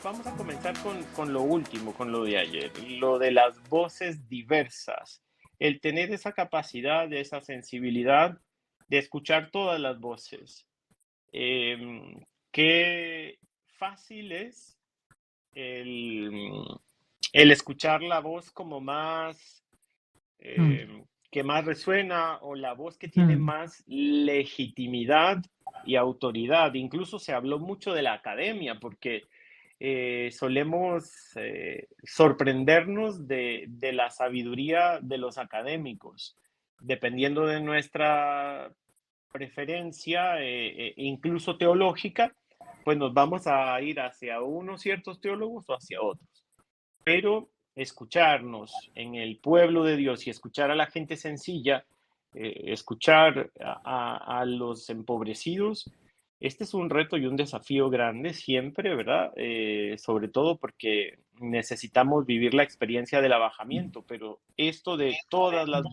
vamos a comenzar con lo último, con lo de ayer, lo de las voces diversas. El tener esa capacidad, esa sensibilidad de escuchar todas las voces. Qué fácil es el, el escuchar la voz como más, Mm, que más resuena o la voz que tiene mm, más legitimidad y autoridad. Incluso se habló mucho de la academia porque solemos sorprendernos de la sabiduría de los académicos, dependiendo de nuestra preferencia, incluso teológica, pues nos vamos a ir hacia unos ciertos teólogos o hacia otros. Pero escucharnos en el pueblo de Dios y escuchar a la gente sencilla, escuchar a los empobrecidos, este es un reto y un desafío grande siempre, ¿verdad? Sobre todo porque necesitamos vivir la experiencia del abajamiento, pero esto de todas las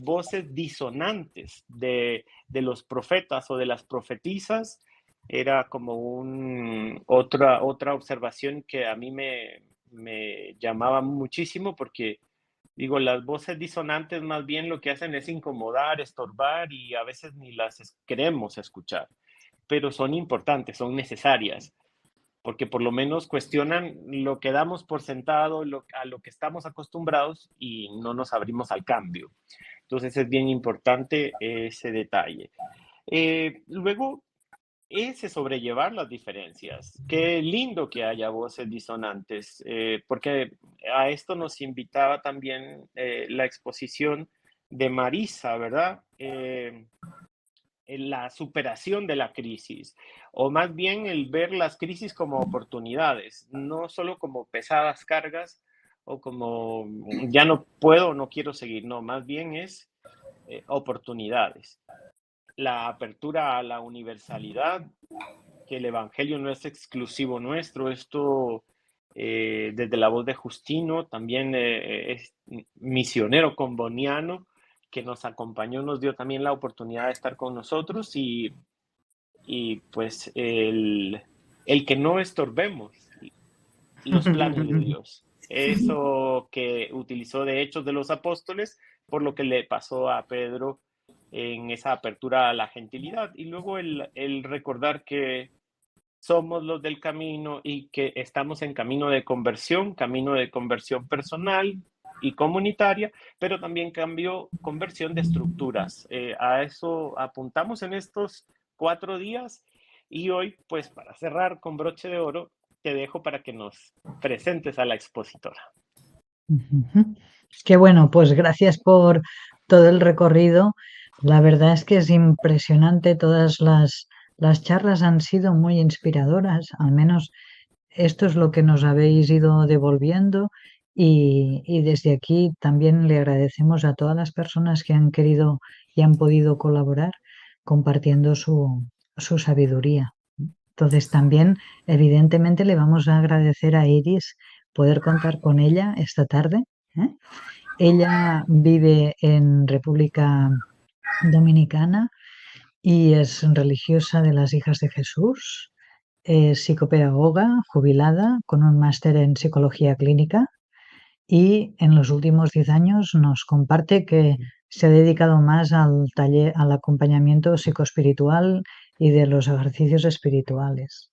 voces disonantes de los profetas o de las profetisas, era como otra observación que a mí me llamaba muchísimo porque, digo, las voces disonantes más bien lo que hacen es incomodar, estorbar y a veces ni las queremos escuchar, pero son importantes, son necesarias, porque por lo menos cuestionan lo que damos por sentado, a lo que estamos acostumbrados y no nos abrimos al cambio. Entonces es bien importante ese detalle. Luego, ese sobrellevar las diferencias. Qué lindo que haya voces disonantes, porque a esto nos invitaba también la exposición de Marisa, ¿verdad? En la superación de la crisis, o más bien el ver las crisis como oportunidades, no solo como pesadas cargas o como ya no puedo, no quiero seguir, no, más bien es oportunidades. La apertura a la universalidad, que el Evangelio no es exclusivo nuestro, esto desde la voz de Justino, también es misionero comboniano, que nos acompañó, nos dio también la oportunidad de estar con nosotros y pues el que no estorbemos los planes de Dios. Eso que utilizó de Hechos de los Apóstoles, por lo que le pasó a Pedro en esa apertura a la gentilidad. Y luego el recordar que somos los del camino y que estamos en camino de conversión personal y comunitaria, pero también conversión de estructuras. A eso apuntamos en estos 4 días y hoy, pues para cerrar con broche de oro, te dejo para que nos presentes a la expositora. ujú. Qué bueno, pues gracias por todo el recorrido. La verdad es que es impresionante, todas las charlas han sido muy inspiradoras, al menos esto es lo que nos habéis ido devolviendo y desde aquí también le agradecemos a todas las personas que han querido y han podido colaborar compartiendo su sabiduría. Entonces también, evidentemente, le vamos a agradecer a Iris poder contar con ella esta tarde, ¿eh? Ella vive en República Dominicana y es religiosa de las Hijas de Jesús, es psicopedagoga jubilada con un máster en psicología clínica y en los últimos 10 años nos comparte que se ha dedicado más al taller, al acompañamiento psicoespiritual y de los ejercicios espirituales.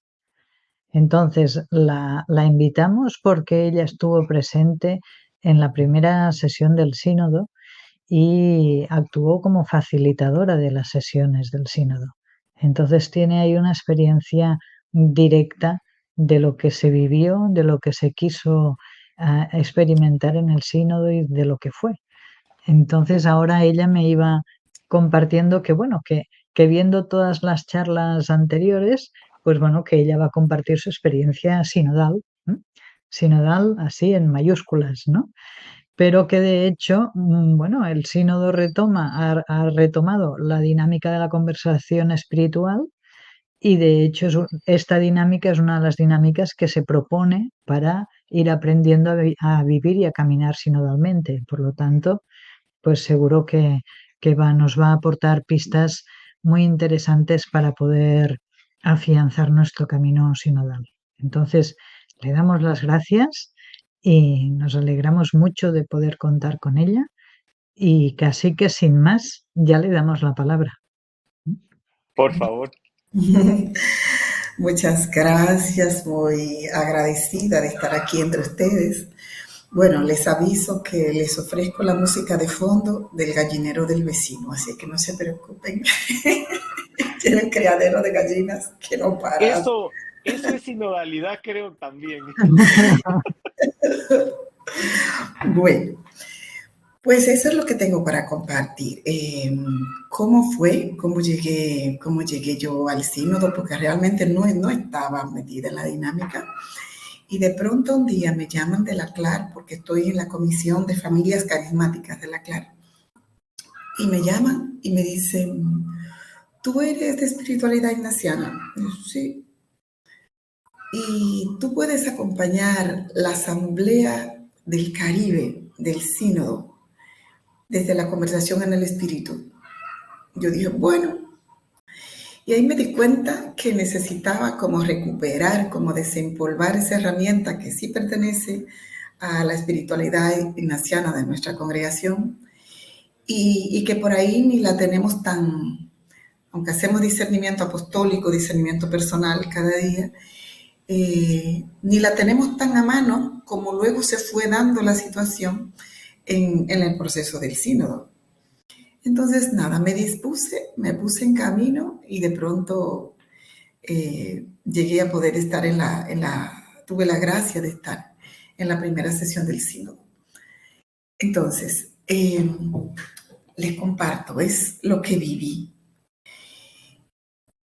Entonces, la invitamos porque ella estuvo presente en la primera sesión del sínodo y actuó como facilitadora de las sesiones del sínodo. Entonces tiene ahí una experiencia directa de lo que se vivió, de lo que se quiso experimentar en el sínodo y de lo que fue. Entonces ahora ella me iba compartiendo que, bueno, que viendo todas las charlas anteriores, pues bueno, que ella va a compartir su experiencia sinodal, ¿m? Sinodal así en mayúsculas, ¿no? Pero que de hecho, bueno, el sínodo ha retomado la dinámica de la conversación espiritual y de hecho esta dinámica es una de las dinámicas que se propone para ir aprendiendo a vivir y a caminar sinodalmente. Por lo tanto, pues seguro que nos va a aportar pistas muy interesantes para poder afianzar nuestro camino sinodal. Entonces, le damos las gracias y nos alegramos mucho de poder contar con ella y casi que sin más, ya le damos la palabra. Por favor. Muchas gracias, muy agradecida de estar aquí entre ustedes. Bueno, les aviso que les ofrezco la música de fondo del gallinero del vecino, así que no se preocupen. Tiene el criadero de gallinas que no para. Eso es sinodalidad, creo también. Bueno, pues eso es lo que tengo para compartir. ¿Cómo fue? ¿Cómo llegué yo al sínodo? Porque realmente no estaba metida en la dinámica. Y de pronto un día me llaman de la CLAR, porque estoy en la Comisión de Familias Carismáticas de la CLAR. Y me llaman y me dicen, ¿tú eres de espiritualidad ignaciana? Y yo, sí. Y tú puedes acompañar la Asamblea del Caribe, del Sínodo, desde la conversación en el Espíritu. Yo dije, bueno. Y ahí me di cuenta que necesitaba como recuperar, como desempolvar esa herramienta que sí pertenece a la espiritualidad ignaciana de nuestra congregación y que por ahí ni la tenemos tan, aunque hacemos discernimiento apostólico, discernimiento personal cada día, ni la tenemos tan a mano como luego se fue dando la situación en el proceso del sínodo. Entonces, nada, me puse en camino y de pronto llegué a poder estar tuve la gracia de estar en la primera sesión del sínodo. Entonces, les comparto, es lo que viví.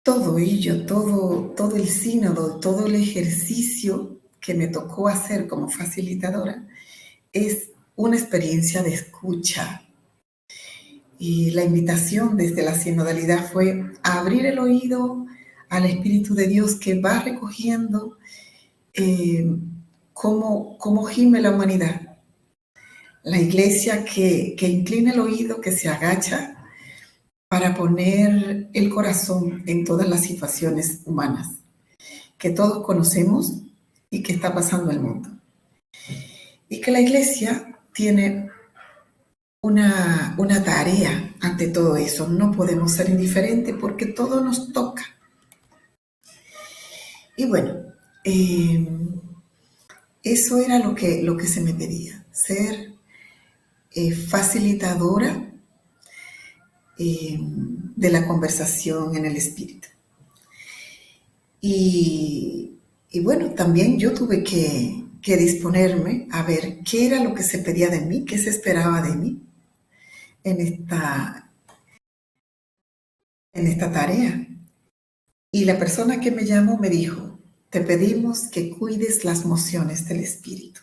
Todo ello, todo el sínodo, todo el ejercicio que me tocó hacer como facilitadora es una experiencia de escucha. Y la invitación desde la sinodalidad fue a abrir el oído al Espíritu de Dios que va recogiendo cómo gime la humanidad. La iglesia que inclina el oído, que se agacha para poner el corazón en todas las situaciones humanas que todos conocemos y que está pasando en el mundo. Y que la iglesia tiene una tarea ante todo eso. No podemos ser indiferentes porque todo nos toca. Y bueno, eso era lo que se me pedía, ser facilitadora de la conversación en el espíritu. Y bueno, también yo tuve que disponerme a ver qué era lo que se pedía de mí, qué se esperaba de mí en esta tarea. Y la persona que me llamó me dijo, te pedimos que cuides las mociones del espíritu.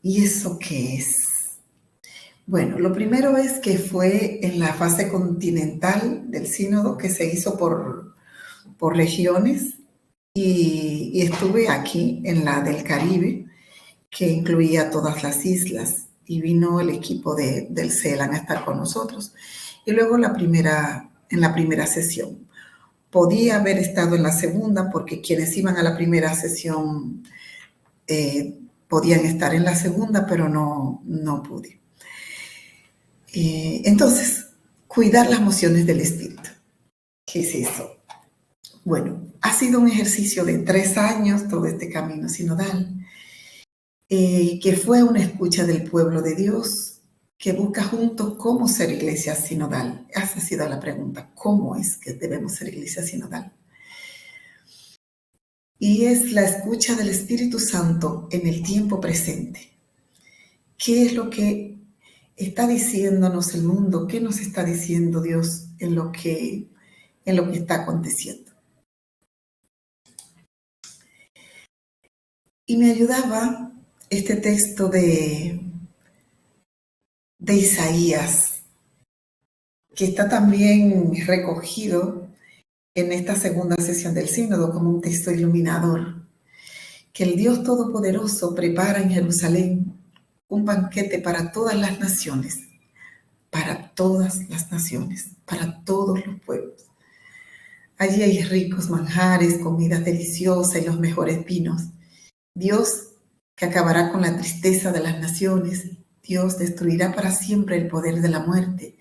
¿Y eso qué es? Bueno, lo primero es que fue en la fase continental del sínodo que se hizo por regiones y estuve aquí en la del Caribe, que incluía todas las islas, y vino el equipo del CELAN a estar con nosotros. Y luego en la primera sesión. Podía haber estado en la segunda porque quienes iban a la primera sesión podían estar en la segunda, pero no pude. Entonces, cuidar las mociones del espíritu. ¿Qué es eso? Bueno, ha sido un ejercicio de 3 años todo este camino sinodal, que fue una escucha del pueblo de Dios que busca juntos cómo ser iglesia sinodal. Esa ha sido la pregunta, ¿cómo es que debemos ser iglesia sinodal? Y es la escucha del Espíritu Santo en el tiempo presente. ¿Qué es lo que está diciéndonos el mundo? ¿Qué nos está diciendo Dios en lo que está aconteciendo? Y me ayudaba este texto de Isaías, que está también recogido en esta segunda sesión del sínodo como un texto iluminador, que el Dios Todopoderoso prepara en Jerusalén un banquete para todas las naciones, para todas las naciones, para todos los pueblos. Allí hay ricos manjares, comidas deliciosas y los mejores vinos. Dios que acabará con la tristeza de las naciones. Dios destruirá para siempre el poder de la muerte.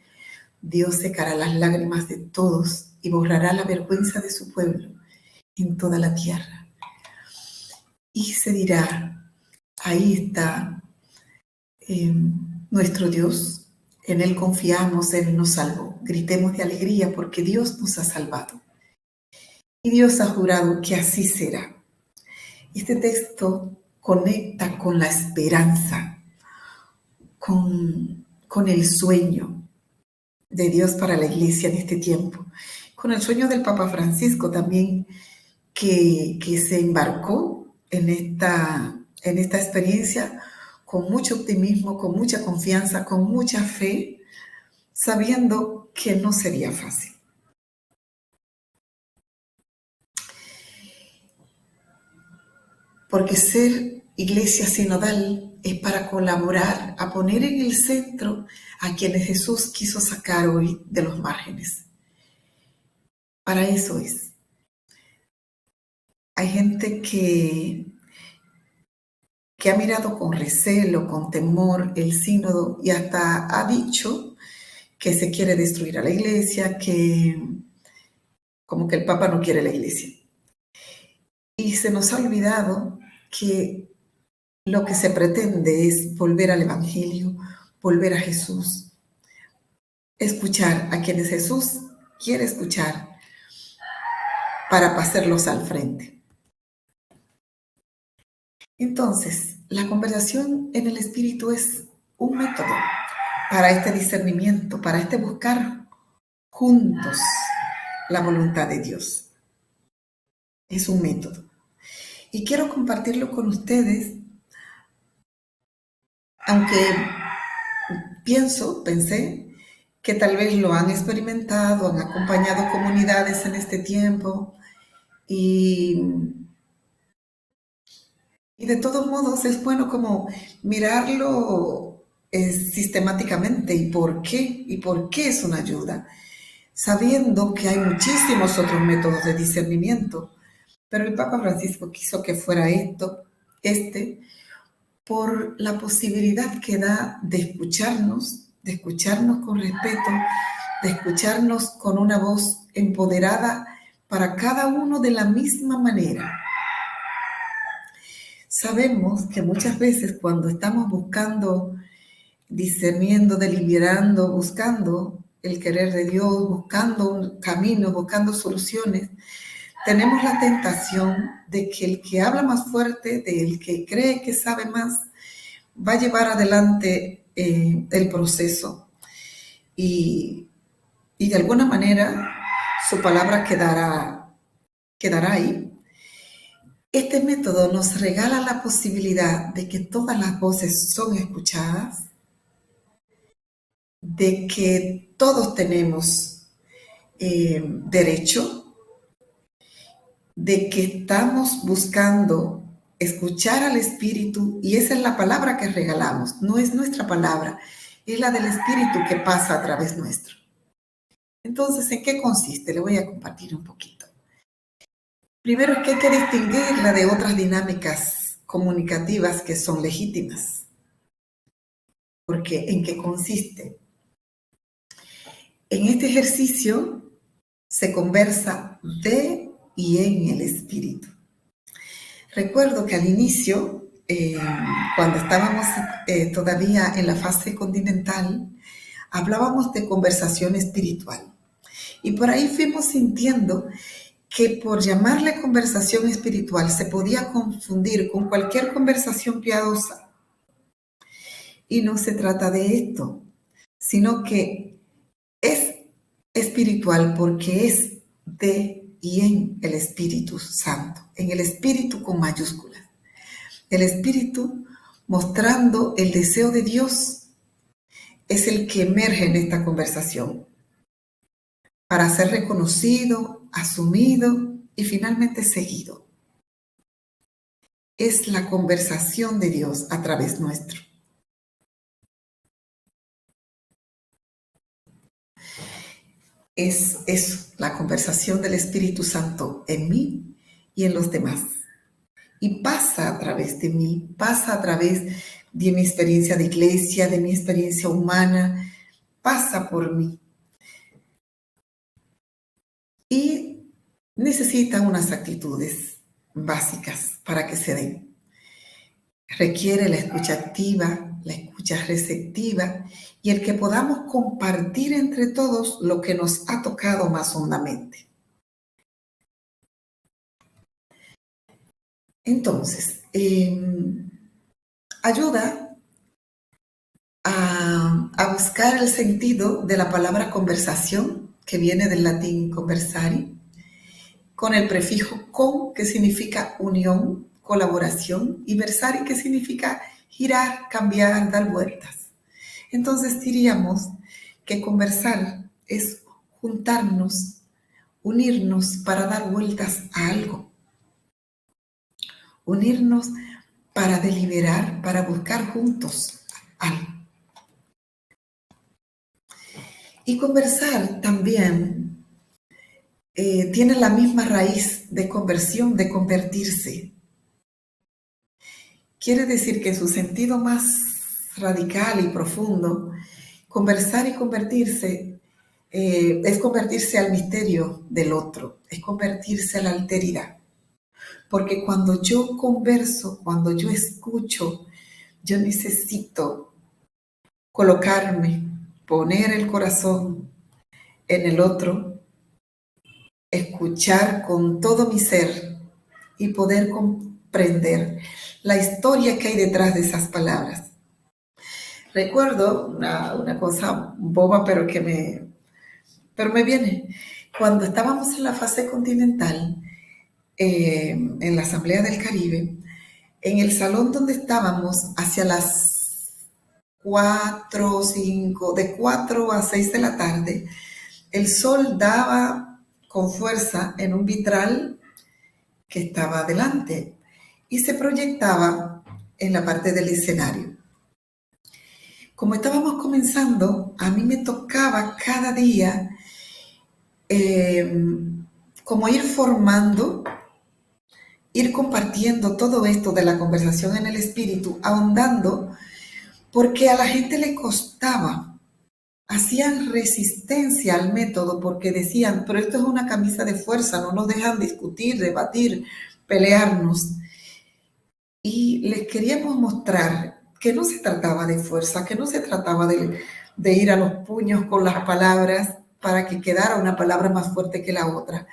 Dios secará las lágrimas de todos y borrará la vergüenza de su pueblo en toda la tierra. Y se dirá, ahí está nuestro Dios, en Él confiamos, Él nos salvó. Gritemos de alegría porque Dios nos ha salvado. Y Dios ha jurado que así será. Este texto conecta con la esperanza, con el sueño de Dios para la iglesia en este tiempo, con el sueño del Papa Francisco también, que se embarcó en esta experiencia con mucho optimismo, con mucha confianza, con mucha fe, sabiendo que no sería fácil. Porque ser iglesia sinodal es para colaborar, a poner en el centro a quienes Jesús quiso sacar hoy de los márgenes. Para eso es. Hay gente que ha mirado con recelo, con temor el sínodo y hasta ha dicho que se quiere destruir a la iglesia, que como que el Papa no quiere la iglesia. Y se nos ha olvidado que lo que se pretende es volver al Evangelio, volver a Jesús, escuchar a quienes Jesús quiere escuchar para pasarlos al frente. Entonces, la conversación en el Espíritu es un método para este discernimiento, para este buscar juntos la voluntad de Dios. Es un método. Y quiero compartirlo con ustedes, aunque pensé que tal vez lo han experimentado, han acompañado comunidades en este tiempo y de todos modos es bueno como mirarlo sistemáticamente y por qué es una ayuda, sabiendo que hay muchísimos otros métodos de discernimiento, pero el Papa Francisco quiso que fuera por la posibilidad que da de escucharnos con respeto, de escucharnos con una voz empoderada para cada uno de la misma manera. Sabemos que muchas veces cuando estamos buscando, discerniendo, deliberando, buscando el querer de Dios, buscando un camino, buscando soluciones, tenemos la tentación de que el que habla más fuerte, del que cree que sabe más, va a llevar adelante el proceso y de alguna manera su palabra quedará ahí. Este método nos regala la posibilidad de que todas las voces son escuchadas, de que todos tenemos derecho, de que estamos buscando escuchar al Espíritu, y esa es la palabra que regalamos, no es nuestra palabra, es la del Espíritu que pasa a través nuestro. Entonces, ¿en qué consiste? Le voy a compartir un poquito. Primero es que hay que distinguirla de otras dinámicas comunicativas que son legítimas. Porque ¿en qué consiste? En este ejercicio se conversa de y en el Espíritu. Recuerdo que al inicio, cuando estábamos todavía en la fase continental, hablábamos de conversación espiritual. Y por ahí fuimos sintiendo que por llamarle conversación espiritual se podía confundir con cualquier conversación piadosa. Y no se trata de esto, sino que es espiritual porque es de y en el Espíritu Santo, en el Espíritu con mayúsculas. El Espíritu mostrando el deseo de Dios es el que emerge en esta conversación para ser reconocido, asumido y finalmente seguido. Es la conversación de Dios a través nuestro. es eso, la conversación del Espíritu Santo en mí y en los demás. Y pasa a través de mí, pasa a través de mi experiencia de iglesia, de mi experiencia humana, pasa por mí. Y necesita unas actitudes básicas para que se den. Requiere la escucha activa, la escucha receptiva y el que podamos compartir entre todos lo que nos ha tocado más hondamente. Entonces, ayuda a buscar el sentido de la palabra conversación, que viene del latín conversari, con el prefijo con, que significa unión, colaboración, y versari, que significa girar, cambiar, dar vueltas. Entonces diríamos que conversar es juntarnos, unirnos para dar vueltas a algo. Unirnos para deliberar, para buscar juntos algo. Y conversar también tiene la misma raíz de conversión, de convertirse. Quiere decir que en su sentido más radical y profundo, conversar y convertirse es convertirse al misterio del otro, es convertirse a la alteridad. Porque cuando yo converso, cuando yo escucho, yo necesito colocarme, poner el corazón en el otro, escuchar con todo mi ser y poder comprender la historia que hay detrás de esas palabras. Recuerdo una cosa boba, pero me viene. Cuando estábamos en la fase continental, en la Asamblea del Caribe, en el salón donde estábamos, hacia las 4 o 5, de 4 a 6 de la tarde, el sol daba con fuerza en un vitral que estaba adelante y se proyectaba en la parte del escenario. Como estábamos comenzando, a mí me tocaba cada día como ir formando, ir compartiendo todo esto de la conversación en el espíritu, ahondando, porque a la gente le costaba, hacían resistencia al método porque decían, pero esto es una camisa de fuerza, no nos dejan discutir, debatir, pelearnos. Y les queríamos mostrar que no se trataba de fuerza, que no se trataba de ir a los puños con las palabras para que quedara una palabra más fuerte que la otra,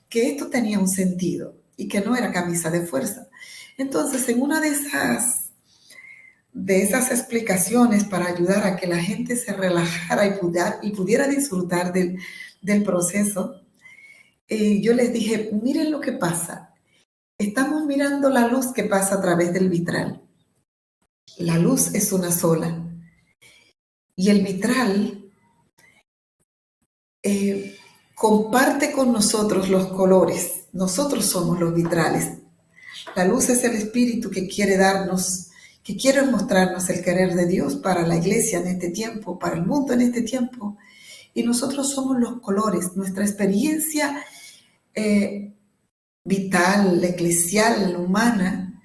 que esto tenía un sentido y que no era camisa de fuerza. Entonces, en una de esas explicaciones para ayudar a que la gente se relajara y pudiera disfrutar del proceso, yo les dije, miren lo que pasa. Estamos mirando la luz que pasa a través del vitral. La luz es una sola. Y el vitral comparte con nosotros los colores. Nosotros somos los vitrales. La luz es el espíritu que quiere darnos, que quiere mostrarnos el querer de Dios para la iglesia en este tiempo, para el mundo en este tiempo. Y nosotros somos los colores. Nuestra experiencia vital, eclesial, humana,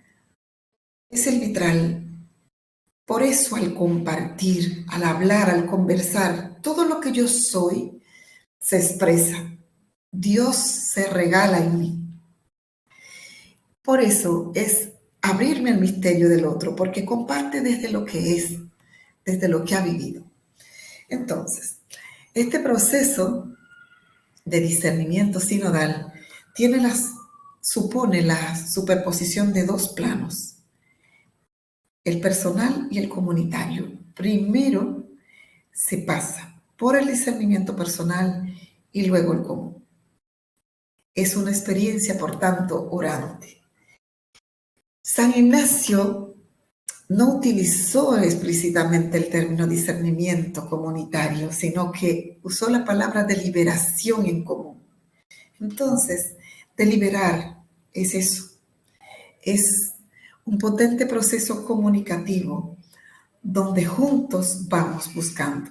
es el vitral. Por eso al compartir, al hablar, al conversar, todo lo que yo soy se expresa. Dios se regala en mí. Por eso es abrirme al misterio del otro, porque comparte desde lo que es, desde lo que ha vivido. Entonces, este proceso de discernimiento sinodal supone la superposición de dos planos, el personal y el comunitario. Primero se pasa por el discernimiento personal y luego el común. Es una experiencia, por tanto, orante. San Ignacio no utilizó explícitamente el término discernimiento comunitario, sino que usó la palabra deliberación en común. Entonces, deliberar es eso, es un potente proceso comunicativo donde juntos vamos buscando.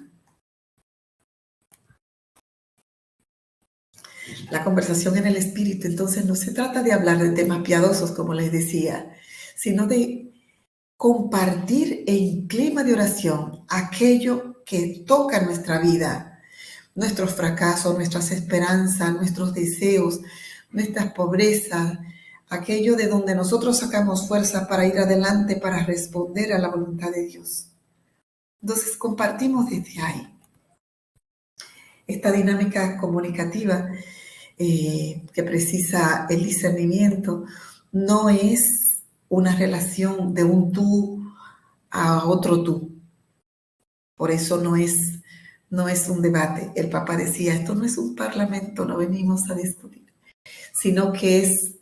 La conversación en el espíritu, entonces, no se trata de hablar de temas piadosos, como les decía, sino de compartir en clima de oración aquello que toca nuestra vida, nuestros fracasos, nuestras esperanzas, nuestros deseos, nuestras pobrezas, aquello de donde nosotros sacamos fuerza para ir adelante, para responder a la voluntad de Dios. Entonces compartimos desde ahí. Esta dinámica comunicativa que precisa el discernimiento no es una relación de un tú a otro tú. Por eso no es un debate. El Papa decía, esto no es un parlamento, no venimos a discutir, sino que es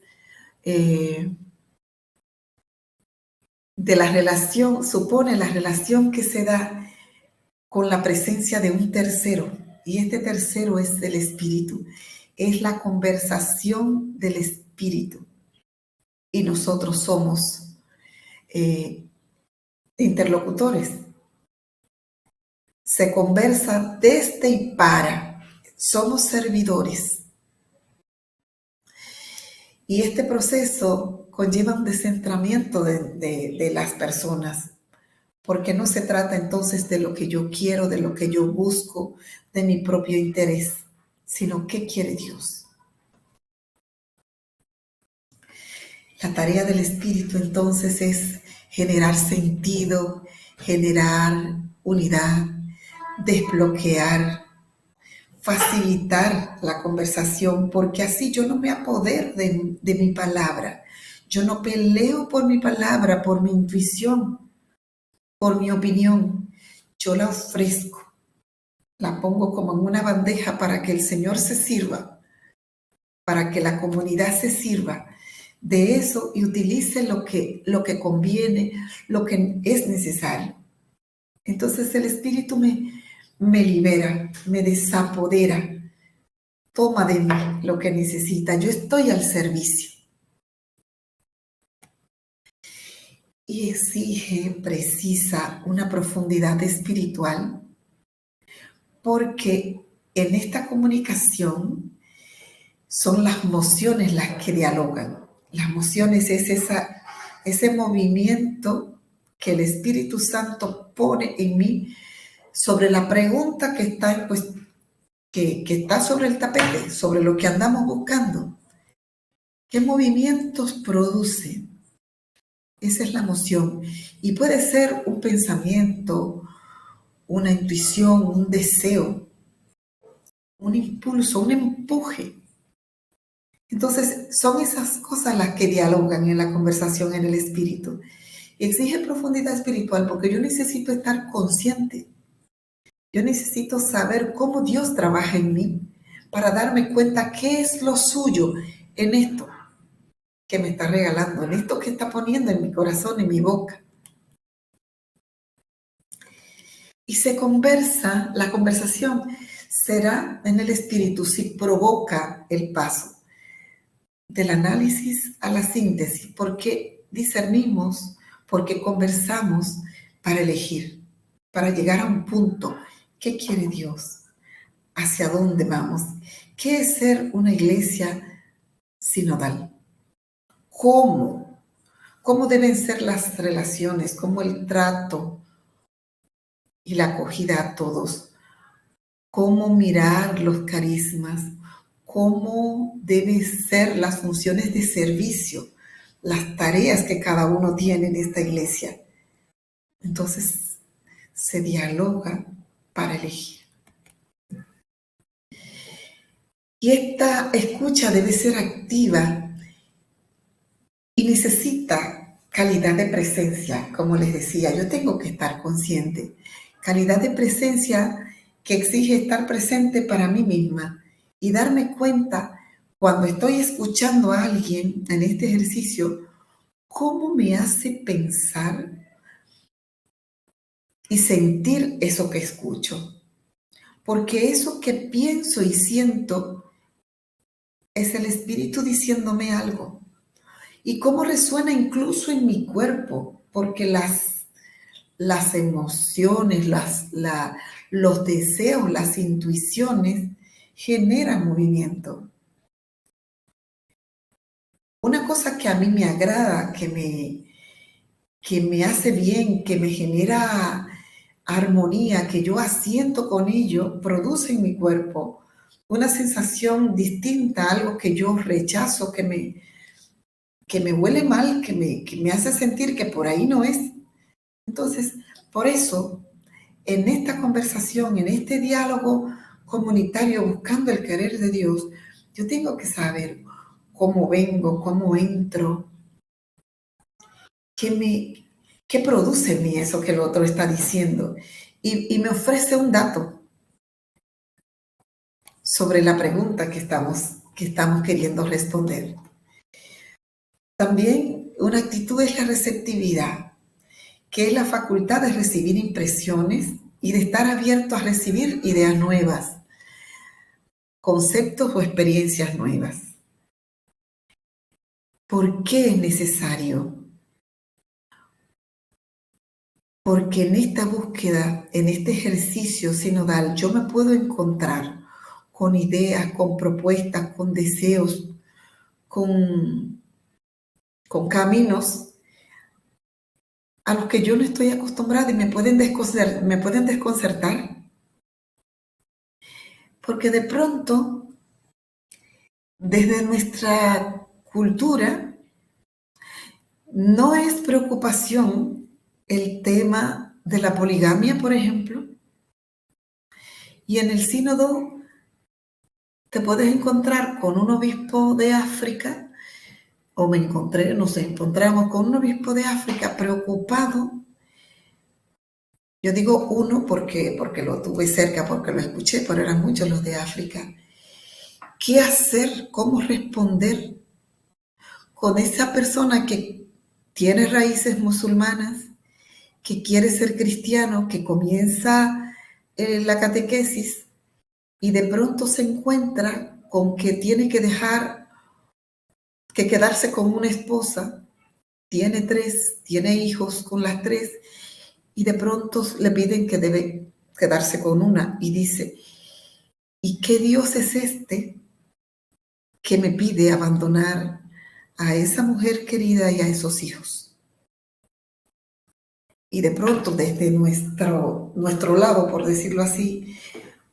de la relación, supone la relación que se da con la presencia de un tercero. Y este tercero es el espíritu. Es la conversación del espíritu. Y nosotros somos interlocutores. Se conversa desde y para. Somos servidores. Y este proceso conlleva un descentramiento de las personas, porque no se trata entonces de lo que yo quiero, de lo que yo busco, de mi propio interés, sino qué quiere Dios. La tarea del espíritu entonces es generar sentido, generar unidad, desbloquear, facilitar la conversación, porque así yo no me apodero de mi palabra. Yo no peleo por mi palabra, por mi intuición, por mi opinión. Yo la ofrezco, la pongo como en una bandeja para que el Señor se sirva, para que la comunidad se sirva de eso y utilice lo que conviene, lo que es necesario. Entonces el Espíritu me libera, me desapodera, toma de mí lo que necesita. Yo estoy al servicio. Y exige, precisa una profundidad espiritual, porque en esta comunicación son las emociones las que dialogan. Las emociones es ese movimiento que el Espíritu Santo pone en mí sobre la pregunta que está, que está sobre el tapete, sobre lo que andamos buscando. ¿Qué movimientos produce? Esa es la emoción. Y puede ser un pensamiento, una intuición, un deseo, un impulso, un empuje. Entonces, son esas cosas las que dialogan en la conversación en el espíritu. Exige profundidad espiritual porque yo necesito estar consciente. Yo necesito saber cómo Dios trabaja en mí para darme cuenta qué es lo suyo en esto que me está regalando, en esto que está poniendo en mi corazón, en mi boca. Y la conversación será en el espíritu si provoca el paso del análisis a la síntesis, porque discernimos, porque conversamos para elegir, para llegar a un punto. ¿Qué quiere Dios? ¿Hacia dónde vamos? ¿Qué es ser una iglesia sinodal? ¿Cómo? ¿Cómo deben ser las relaciones? ¿Cómo el trato y la acogida a todos? ¿Cómo mirar los carismas? ¿Cómo deben ser las funciones de servicio? Las tareas que cada uno tiene en esta iglesia. Entonces, se dialoga para elegir. Y esta escucha debe ser activa y necesita calidad de presencia, como les decía. Yo tengo que estar consciente. Calidad de presencia que exige estar presente para mí misma y darme cuenta cuando estoy escuchando a alguien en este ejercicio, cómo me hace pensar y sentir eso que escucho. Porque eso que pienso y siento es el espíritu diciéndome algo. Y cómo resuena incluso en mi cuerpo, porque las emociones, los deseos, las intuiciones generan movimiento. una cosa que a mí me agrada, que me hace bien, que me genera armonía, que yo asiento con ello, produce en mi cuerpo una sensación distinta, algo que yo rechazo, que me huele mal, que me hace sentir que por ahí no es. Entonces, por eso, en esta conversación, en este diálogo comunitario buscando el querer de Dios, yo tengo que saber cómo vengo, cómo entro, qué produce en mí eso que el otro está diciendo. Y me ofrece un dato sobre la pregunta que estamos queriendo responder. También una actitud es la receptividad, que es la facultad de recibir impresiones y de estar abierto a recibir ideas nuevas, conceptos o experiencias nuevas. ¿Por qué es necesario? Porque en esta búsqueda, en este ejercicio sinodal, yo me puedo encontrar con ideas, con propuestas, con deseos, con caminos a los que yo no estoy acostumbrada y me pueden desconcertar. Porque de pronto, desde nuestra cultura, no es preocupación el tema de la poligamia, por ejemplo. Y en el sínodo te puedes encontrar con un obispo de África, o nos encontramos con un obispo de África preocupado. Yo digo uno porque lo tuve cerca, porque lo escuché, pero eran muchos los de África. ¿Qué hacer? ¿Cómo responder con esa persona que tiene raíces musulmanas, que quiere ser cristiano, que comienza la catequesis y de pronto se encuentra con que tiene que quedarse con una esposa, tiene 3, tiene hijos con las 3 y de pronto le piden que debe quedarse con una y dice, ¿y qué Dios es este que me pide abandonar a esa mujer querida y a esos hijos? Y de pronto desde nuestro lado, por decirlo así,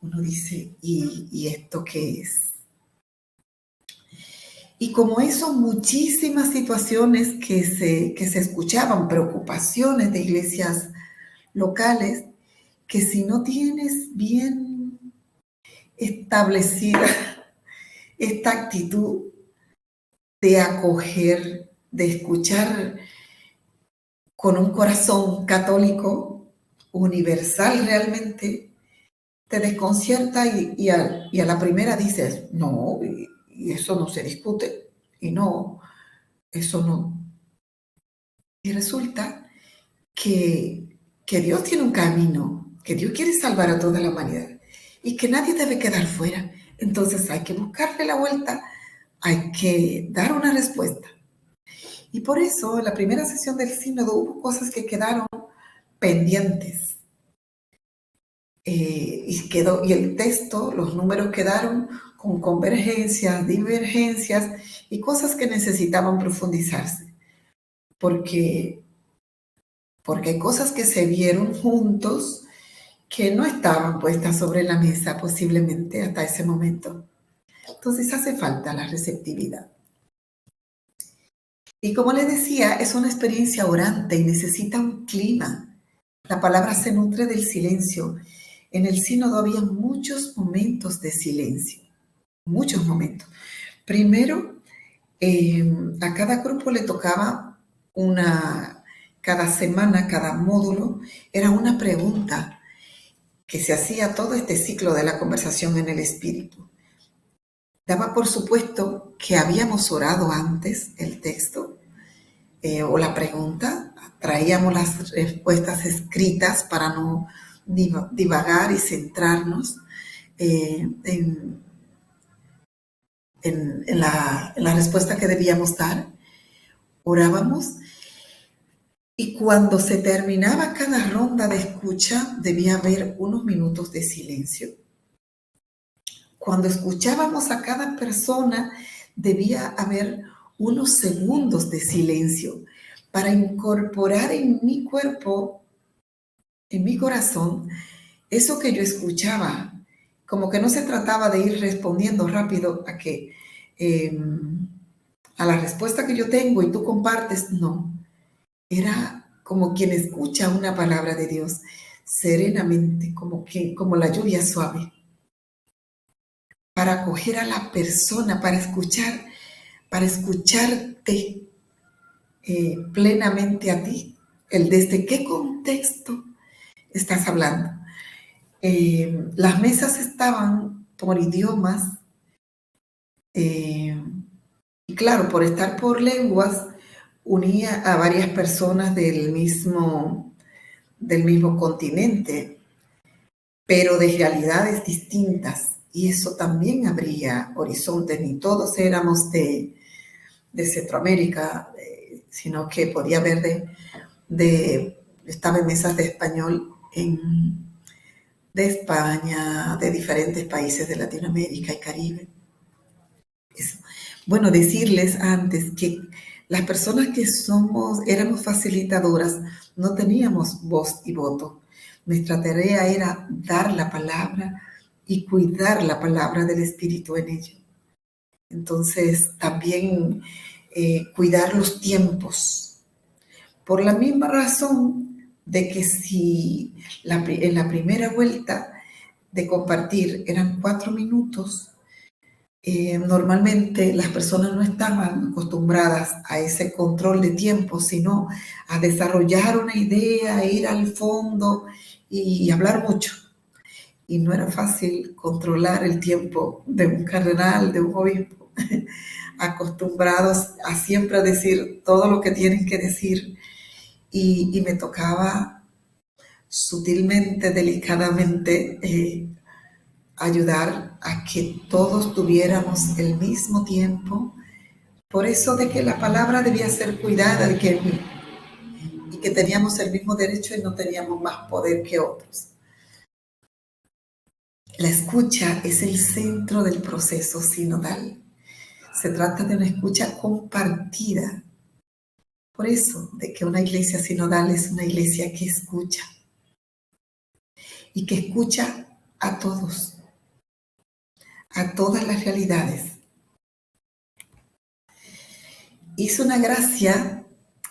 uno dice, ¿y esto qué es? Y como eso, muchísimas situaciones que se escuchaban, preocupaciones de iglesias locales, que si no tienes bien establecida esta actitud de acoger, de escuchar con un corazón católico, universal realmente, te desconcierta y a la primera dices, no, y eso no se discute, y no, eso no. Y resulta que Dios tiene un camino, que Dios quiere salvar a toda la humanidad y que nadie debe quedar fuera. Entonces hay que buscarle la vuelta, hay que dar una respuesta. Y por eso en la primera sesión del sínodo hubo cosas que quedaron pendientes. Y el texto, los números quedaron con convergencias, divergencias y cosas que necesitaban profundizarse. Porque hay cosas que se vieron juntos que no estaban puestas sobre la mesa posiblemente hasta ese momento. Entonces hace falta la receptividad. Y como les decía, es una experiencia orante y necesita un clima. La palabra se nutre del silencio. En el sínodo había muchos momentos de silencio, muchos momentos. Primero, a cada grupo le tocaba cada semana, cada módulo, era una pregunta que se hacía todo este ciclo de la conversación en el espíritu. Daba por supuesto que habíamos orado antes el texto o la pregunta, traíamos las respuestas escritas para no divagar y centrarnos en la respuesta que debíamos dar. Orábamos y cuando se terminaba cada ronda de escucha debía haber unos minutos de silencio. Cuando escuchábamos a cada persona debía haber unos segundos de silencio para incorporar en mi cuerpo, en mi corazón, eso que yo escuchaba. Como que no se trataba de ir respondiendo rápido a la respuesta que yo tengo y tú compartes, no. Era como quien escucha una palabra de Dios serenamente, como la lluvia suave, para acoger a la persona, para escucharte plenamente a ti, el desde qué contexto estás hablando. Las mesas estaban por idiomas, y claro, por estar por lenguas, unía a varias personas del mismo continente, pero de realidades distintas, y eso también abría horizontes. Ni todos éramos de Centroamérica, sino que podía haber estaba en mesas de español de España, de diferentes países de Latinoamérica y Caribe. Eso. Bueno, decirles antes que las personas que éramos facilitadoras, no teníamos voz y voto. Nuestra tarea era dar la palabra y cuidar la palabra del Espíritu en ello. Entonces, también cuidar los tiempos. Por la misma razón de que si en la primera vuelta de compartir eran 4 minutos, normalmente las personas no estaban acostumbradas a ese control de tiempo, sino a desarrollar una idea, ir al fondo y hablar mucho. Y no era fácil controlar el tiempo de un cardenal, de un obispo, acostumbrados a siempre decir todo lo que tienen que decir. Y me tocaba sutilmente, delicadamente, ayudar a que todos tuviéramos el mismo tiempo. Por eso de que la palabra debía ser cuidada, y que teníamos el mismo derecho y no teníamos más poder que otros. La escucha es el centro del proceso sinodal. Se trata de una escucha compartida. Por eso de que una iglesia sinodal es una iglesia que escucha. Y que escucha a todos, a todas las realidades. Hizo una gracia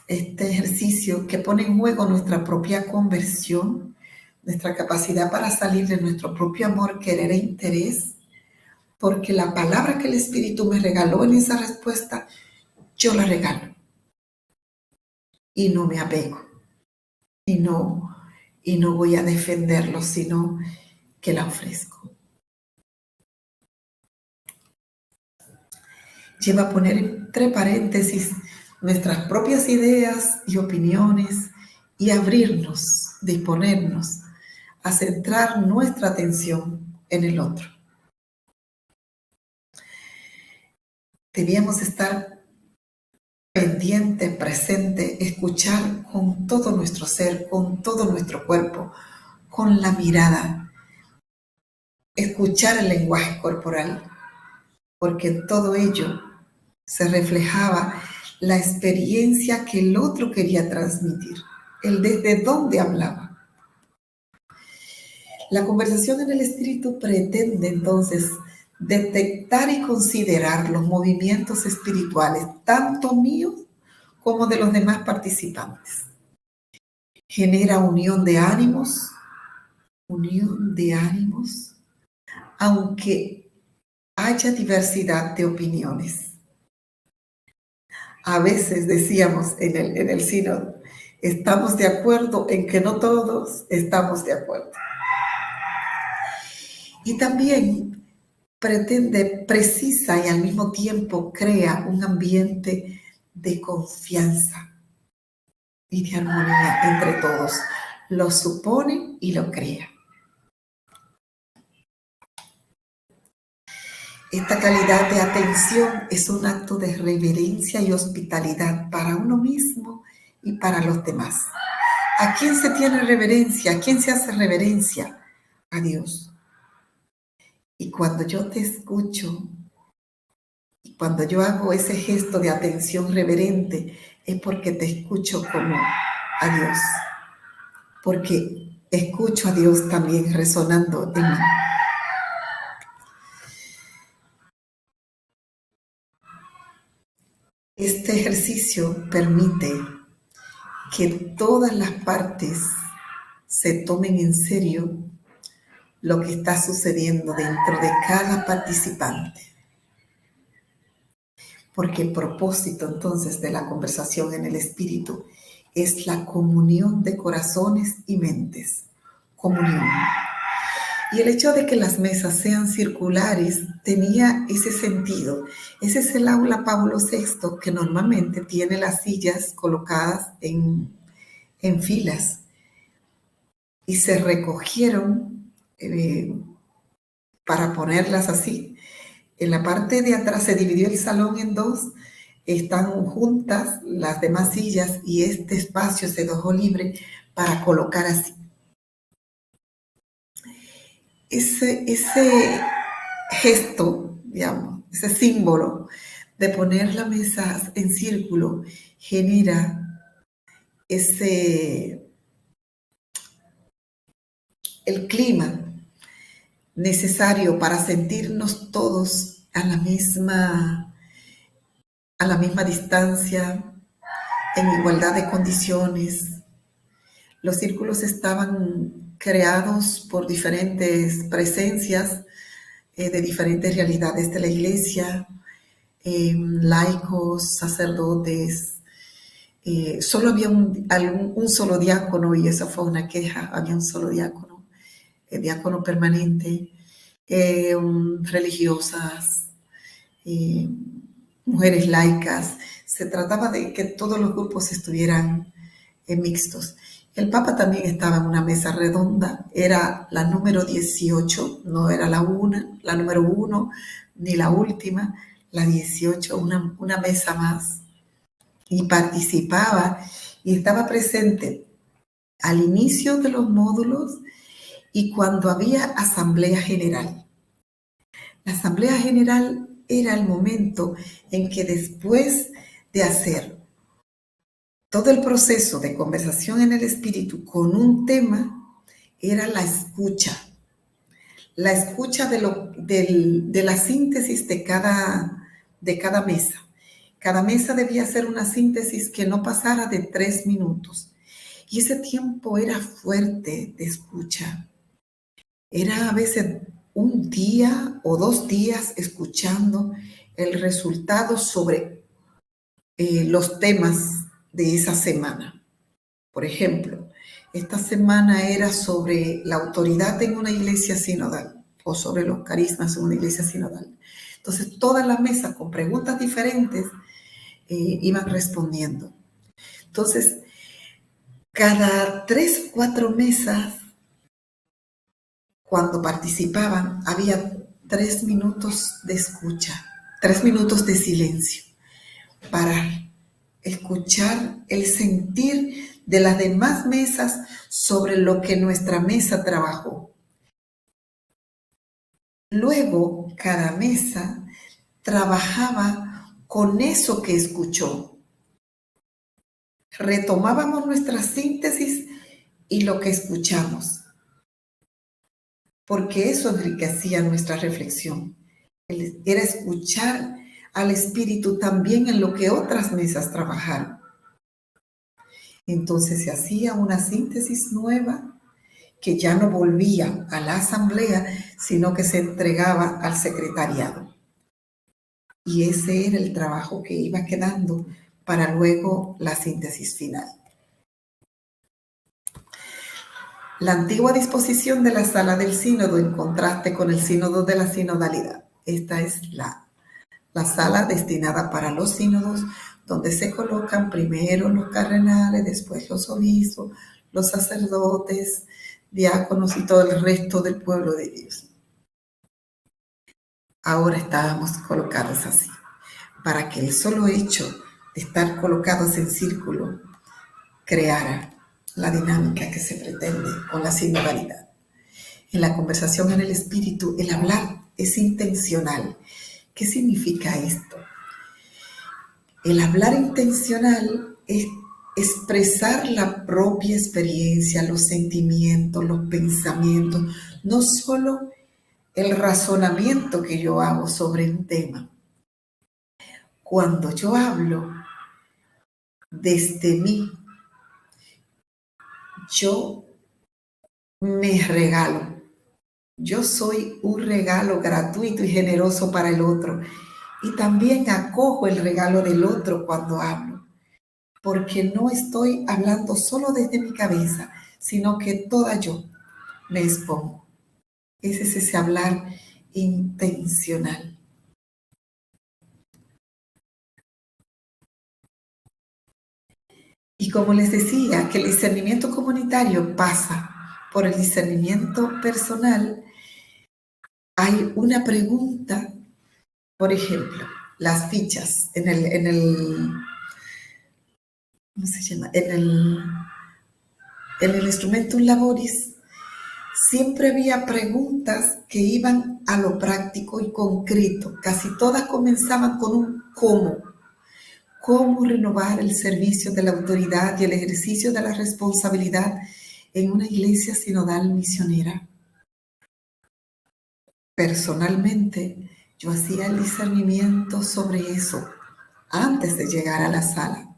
este ejercicio que pone en juego nuestra propia conversión, nuestra capacidad para salir de nuestro propio amor, querer e interés, porque la palabra que el Espíritu me regaló en esa respuesta, yo la regalo. Y no me apego. Y no voy a defenderlo, sino que la ofrezco. Lleva a poner entre paréntesis nuestras propias ideas y opiniones y abrirnos, disponernos a centrar nuestra atención en el otro. Debíamos estar pendiente, presente, escuchar con todo nuestro ser, con todo nuestro cuerpo, con la mirada, escuchar el lenguaje corporal, porque en todo ello se reflejaba la experiencia que el otro quería transmitir, el desde dónde hablaba. La conversación en el espíritu pretende entonces detectar y considerar los movimientos espirituales, tanto míos como de los demás participantes. Genera unión de ánimos, aunque haya diversidad de opiniones. A veces decíamos en el sínodo, estamos de acuerdo en que no todos estamos de acuerdo. Y también precisa y al mismo tiempo crea un ambiente de confianza y de armonía entre todos. Lo supone y lo crea. Esta calidad de atención es un acto de reverencia y hospitalidad para uno mismo y para los demás. ¿A quién se tiene reverencia? ¿A quién se hace reverencia? A Dios. Y cuando yo te escucho, Y cuando yo hago ese gesto de atención reverente, es porque te escucho como a Dios, porque escucho a Dios también resonando en mí. Este ejercicio permite que todas las partes se tomen en serio lo que está sucediendo dentro de cada participante. Porque el propósito entonces de la conversación en el espíritu es la comunión de corazones y mentes. Comunión. Y el hecho de que las mesas sean circulares tenía ese sentido. Ese es el aula Pablo VI, que normalmente tiene las sillas colocadas en filas. Y se recogieron para ponerlas así. En la parte de atrás se dividió el salón en dos. Están juntas las demás sillas y este espacio se dejó libre para colocar así. Ese gesto, digamos, ese símbolo de poner la mesa en círculo genera el clima necesario para sentirnos todos a la misma distancia, en igualdad de condiciones. Los círculos estaban creados por diferentes presencias de diferentes realidades de la iglesia, laicos, sacerdotes. Solo había un solo diácono, y eso fue una queja. Había un solo diácono, diácono permanente, religiosas, mujeres laicas. Se trataba de que todos los grupos estuvieran mixtos. El Papa también estaba en una mesa redonda, era la número 18, no era la número 1, ni la última, la 18, una mesa más. Y participaba y estaba presente al inicio de los módulos y cuando había asamblea general. La asamblea general era el momento en que después de hacer todo el proceso de conversación en el espíritu con un tema, era la escucha de la síntesis de cada mesa. Cada mesa debía ser una síntesis que no pasara de 3 minutos. Y ese tiempo era fuerte de escucha. Era a veces un día o 2 días escuchando el resultado sobre los temas de esa semana. Por ejemplo, esta semana era sobre la autoridad en una iglesia sinodal o sobre los carismas en una iglesia sinodal. Entonces, toda la mesa con preguntas diferentes iban respondiendo. Entonces, cada 3, 4 mesas, cuando participaban, había 3 minutos de escucha, 3 minutos de silencio para escuchar el sentir de las demás mesas sobre lo que nuestra mesa trabajó. Luego, cada mesa trabajaba con eso que escuchó. Retomábamos nuestra síntesis y lo que escuchamos, porque eso enriquecía nuestra reflexión. Era escuchar al espíritu también en lo que otras mesas trabajaron. Entonces se hacía una síntesis nueva que ya no volvía a la asamblea, sino que se entregaba al secretariado. Y ese era el trabajo que iba quedando para luego la síntesis final. La antigua disposición de la sala del sínodo en contraste con el sínodo de la sinodalidad. Esta es la sala destinada para los sínodos, donde se colocan primero los cardenales, después los obispos, los sacerdotes, diáconos y todo el resto del pueblo de Dios. Ahora estábamos colocados así, para que el solo hecho de estar colocados en círculo creara la dinámica que se pretende con la sinodalidad. En la conversación en el espíritu, el hablar es intencional. ¿Qué significa esto? El hablar intencional es expresar la propia experiencia, los sentimientos, los pensamientos, no solo el razonamiento que yo hago sobre un tema. Cuando yo hablo desde mí, yo me regalo. Yo soy un regalo gratuito y generoso para el otro. Y también acojo el regalo del otro cuando hablo, porque no estoy hablando solo desde mi cabeza, sino que toda yo me expongo. Ese es ese hablar intencional. Y como les decía, que el discernimiento comunitario pasa por el discernimiento personal, hay una pregunta, por ejemplo, las fichas en el ¿cómo se llama? En el instrumentum laboris, siempre había preguntas que iban a lo práctico y concreto. Casi todas comenzaban con un cómo. ¿Cómo renovar el servicio de la autoridad y el ejercicio de la responsabilidad en una iglesia sinodal misionera? Personalmente, yo hacía el discernimiento sobre eso antes de llegar a la sala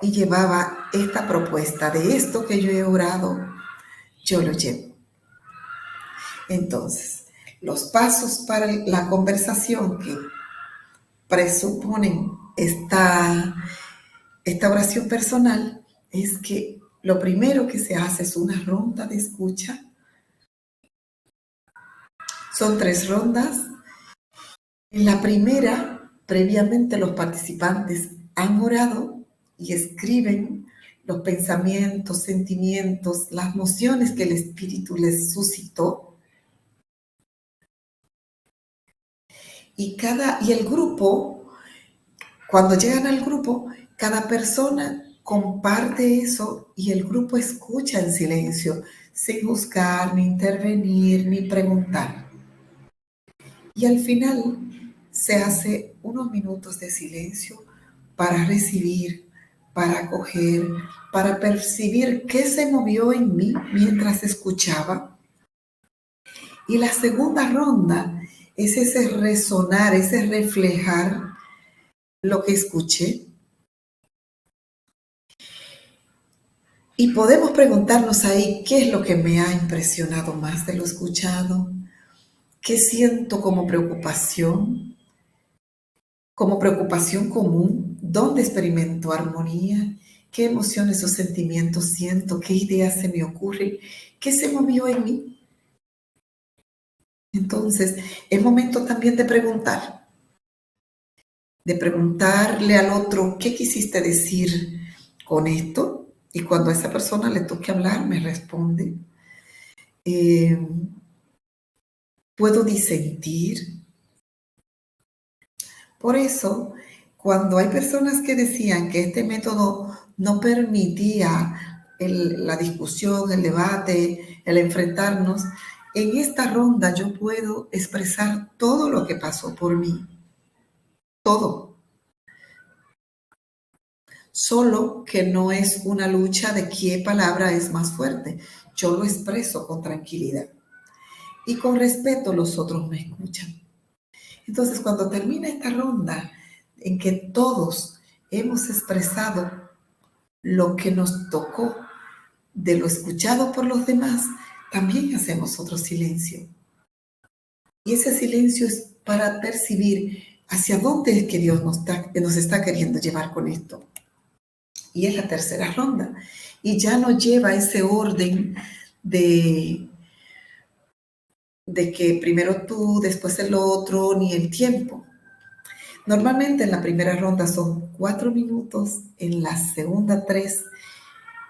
y llevaba esta propuesta de esto que yo he orado, yo lo llevo. Entonces, los pasos para la conversación que presuponen esta oración personal es que lo primero que se hace es una ronda de escucha. Son 3 rondas. En la primera, previamente los participantes han orado y escriben los pensamientos, sentimientos, las emociones que el Espíritu les suscitó. Y el grupo, cuando llegan al grupo, cada persona comparte eso y el grupo escucha en silencio, sin juzgar, ni intervenir, ni preguntar. Y al final se hace unos minutos de silencio para recibir, para acoger, para percibir qué se movió en mí mientras escuchaba. Y la segunda ronda es ese resonar, ese reflejar lo que escuché. Y podemos preguntarnos ahí qué es lo que me ha impresionado más de lo escuchado, qué siento como preocupación común, dónde experimento armonía, qué emociones o sentimientos siento, qué ideas se me ocurren, qué se movió en mí. Entonces, es momento también de preguntarle al otro, ¿qué quisiste decir con esto? Y cuando a esa persona le toque hablar, me responde. ¿Puedo disentir? Por eso, cuando hay personas que decían que este método no permitía la discusión, el debate, el enfrentarnos, en esta ronda yo puedo expresar todo lo que pasó por mí. Todo. Solo que no es una lucha de qué palabra es más fuerte. Yo lo expreso con tranquilidad. Y con respeto los otros me escuchan. Entonces, cuando termina esta ronda en que todos hemos expresado lo que nos tocó de lo escuchado por los demás, también hacemos otro silencio. Y ese silencio es para percibir hacia dónde es que Dios nos está queriendo llevar con esto. Y es la tercera ronda. Y ya no lleva ese orden de que primero tú, después el otro, ni el tiempo. Normalmente en la primera ronda son 4 minutos, en la segunda 3,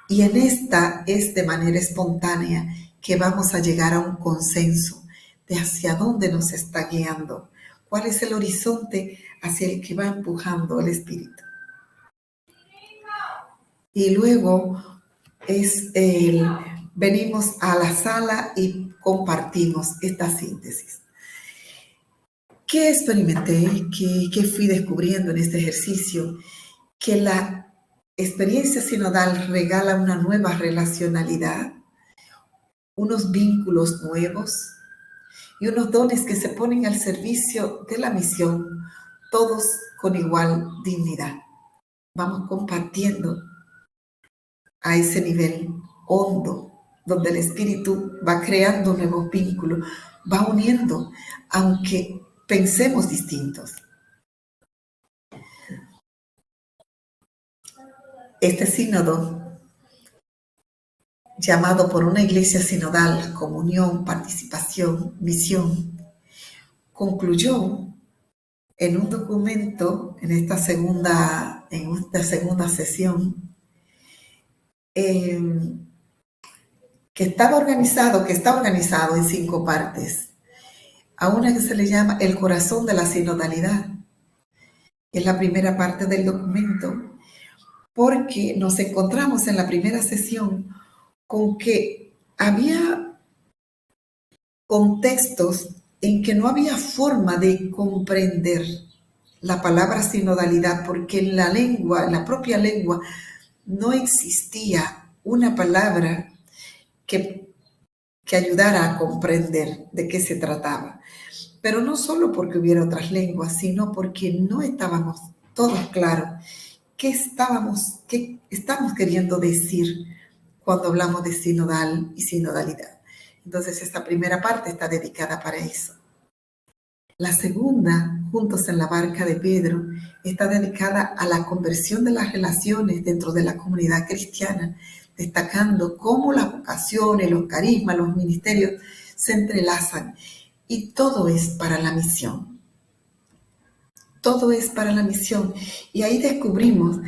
y en esta es de manera espontánea que vamos a llegar a un consenso de hacia dónde nos está guiando, cuál es el horizonte hacia el que va empujando el Espíritu. Y luego venimos a la sala y compartimos esta síntesis. ¿Qué experimenté? ¿Qué fui descubriendo en este ejercicio? Que la experiencia sinodal regala una nueva relacionalidad, unos vínculos nuevos y unos dones que se ponen al servicio de la misión, todos con igual dignidad. Vamos compartiendo a ese nivel hondo, donde el espíritu va creando nuevos vínculos, va uniendo, aunque pensemos distintos. Este sínodo, llamado por una iglesia sinodal, comunión, participación, misión, concluyó en un documento, en esta segunda sesión, que está organizado en 5 partes, a una que se le llama el corazón de la sinodalidad. Es la primera parte del documento, porque nos encontramos en la primera sesión con que había contextos en que no había forma de comprender la palabra sinodalidad, porque en la propia lengua, no existía una palabra que ayudara a comprender de qué se trataba. Pero no solo porque hubiera otras lenguas, sino porque no estábamos todos claros qué estamos queriendo decir cuando hablamos de sinodal y sinodalidad. Entonces, esta primera parte está dedicada para eso. La segunda, Juntos en la Barca de Pedro, está dedicada a la conversión de las relaciones dentro de la comunidad cristiana, destacando cómo las vocaciones, los carismas, los ministerios se entrelazan. Y todo es para la misión. Todo es para la misión. Y ahí descubrimos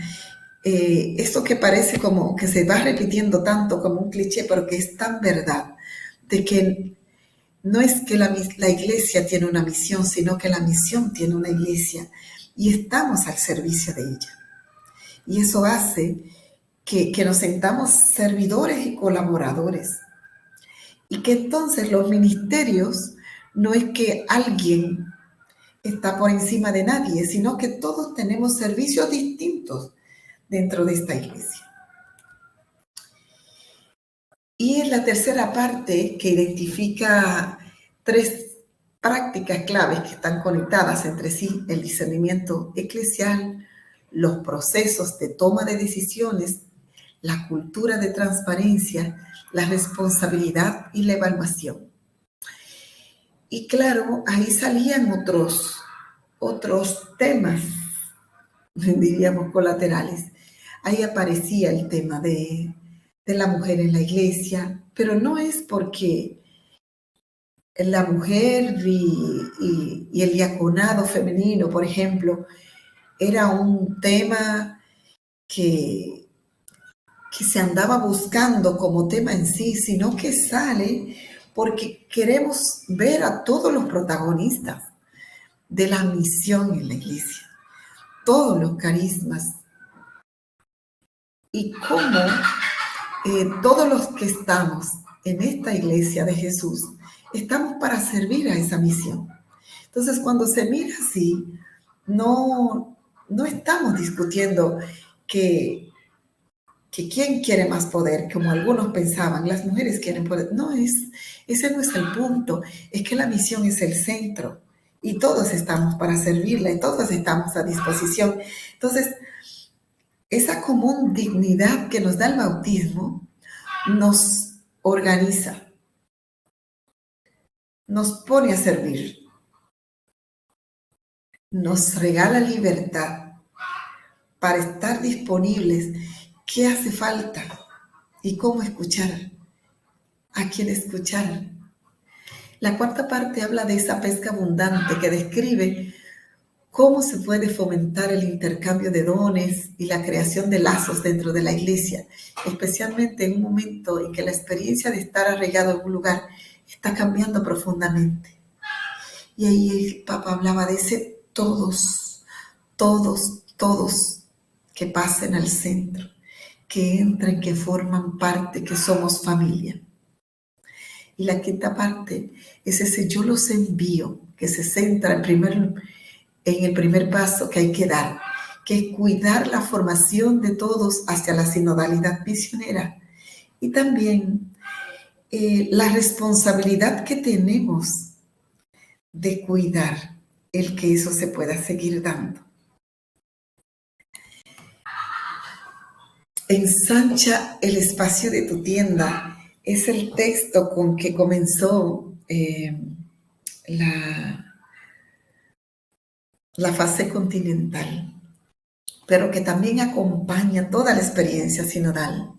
esto que parece como que se va repitiendo tanto como un cliché, pero que es tan verdad, de que no es que la iglesia tiene una misión, sino que la misión tiene una iglesia y estamos al servicio de ella. Y eso hace que nos sentamos servidores y colaboradores. Y que entonces los ministerios no es que alguien está por encima de nadie, sino que todos tenemos servicios distintos dentro de esta iglesia. Y es la tercera parte que identifica 3 prácticas claves que están conectadas entre sí: el discernimiento eclesial, los procesos de toma de decisiones, la cultura de transparencia, la responsabilidad y la evaluación. Y claro, ahí salían otros temas, diríamos colaterales. Ahí aparecía el tema de la mujer en la iglesia, pero no es porque la mujer y el diaconado femenino, por ejemplo, era un tema que se andaba buscando como tema en sí, sino que sale porque queremos ver a todos los protagonistas de la misión en la iglesia, todos los carismas, y cómo todos los que estamos en esta iglesia de Jesús estamos para servir a esa misión. Entonces, cuando se mira así, no estamos discutiendo que quién quiere más poder, como algunos pensaban, las mujeres quieren poder. No, ese no es el punto, es que la misión es el centro y todos estamos para servirla y todos estamos a disposición. Entonces, esa común dignidad que nos da el bautismo nos organiza, nos pone a servir, nos regala libertad para estar disponibles. ¿Qué hace falta? ¿Y cómo escuchar? ¿A quién escuchar? La cuarta parte habla de esa pesca abundante que describe cómo se puede fomentar el intercambio de dones y la creación de lazos dentro de la iglesia, especialmente en un momento en que la experiencia de estar arraigado en un lugar está cambiando profundamente. Y ahí el Papa hablaba de ese todos que pasen al centro, que entren, que forman parte, que somos familia. Y la quinta parte es ese yo los envío, que se centra en el primer paso que hay que dar, que es cuidar la formación de todos hacia la sinodalidad misionera y también la responsabilidad que tenemos de cuidar el que eso se pueda seguir dando. Ensancha el espacio de tu tienda es el texto con que comenzó la fase continental, pero que también acompaña toda la experiencia sinodal.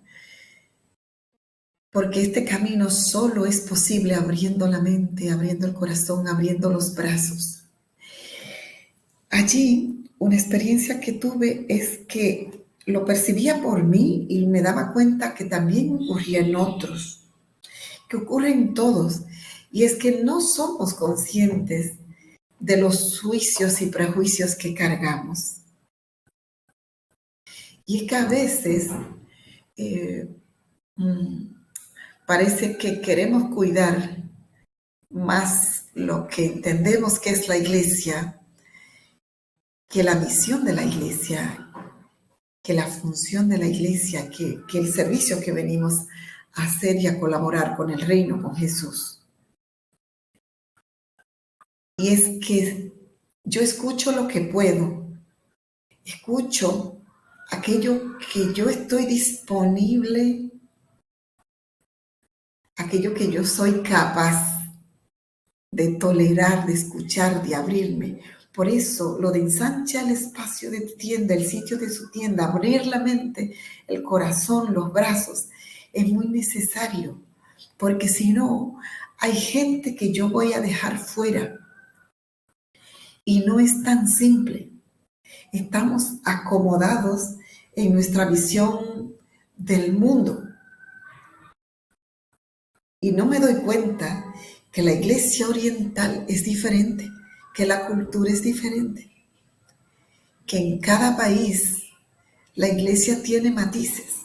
Porque este camino solo es posible abriendo la mente, abriendo el corazón, abriendo los brazos. Allí, una experiencia que tuve es que lo percibía por mí y me daba cuenta que también ocurría en otros, que ocurre en todos. Y es que no somos conscientes de los juicios y prejuicios que cargamos. Y es que a veces parece que queremos cuidar más lo que entendemos que es la iglesia, que la misión de la iglesia, que la función de la iglesia, que el servicio que venimos a hacer y a colaborar con el reino, con Jesús. Y es que yo escucho lo que puedo, escucho aquello que yo estoy disponible, aquello que yo soy capaz de tolerar, de escuchar, de abrirme. Por eso, lo de ensancha el espacio de tu tienda, el sitio de su tienda, abrir la mente, el corazón, los brazos, es muy necesario. Porque si no, hay gente que yo voy a dejar fuera. Y no es tan simple. Estamos acomodados en nuestra visión del mundo. Y no me doy cuenta que la iglesia oriental es diferente, que la cultura es diferente, que en cada país la iglesia tiene matices.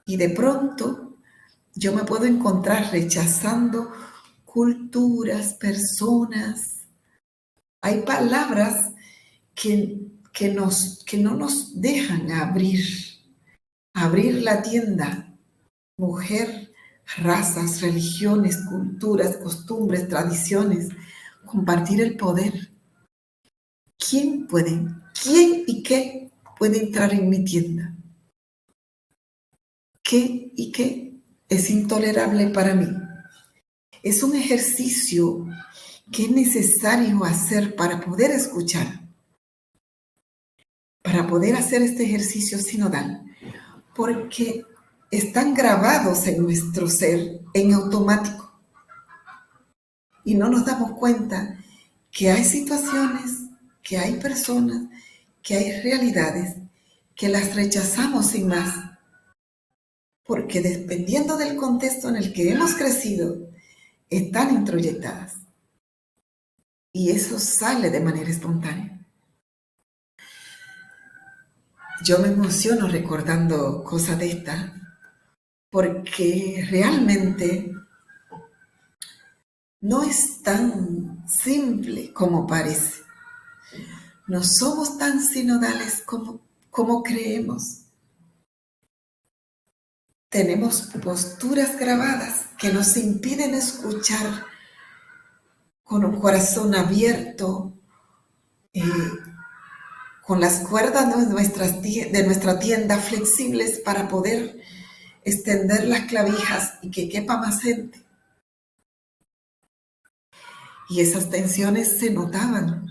Y de pronto yo me puedo encontrar rechazando culturas, personas. Hay palabras que no nos dejan abrir la tienda. Mujer, razas, religiones, culturas, costumbres, tradiciones, compartir el poder. ¿Quién y qué puede entrar en mi tienda? ¿Qué y qué es intolerable para mí? Es un ejercicio que es necesario hacer para poder escuchar, para poder hacer este ejercicio sinodal, porque están grabados en nuestro ser en automático y no nos damos cuenta que hay situaciones, que hay personas, que hay realidades que las rechazamos sin más, porque dependiendo del contexto en el que hemos crecido, están introyectadas. Y eso sale de manera espontánea. Yo me emociono recordando cosas de estas, porque realmente no es tan simple como parece. No somos tan sinodales como creemos. Tenemos posturas grabadas que nos impiden escuchar con un corazón abierto, con las cuerdas de nuestra tienda flexibles para poder extender las clavijas y que quepa más gente. Y esas tensiones se notaban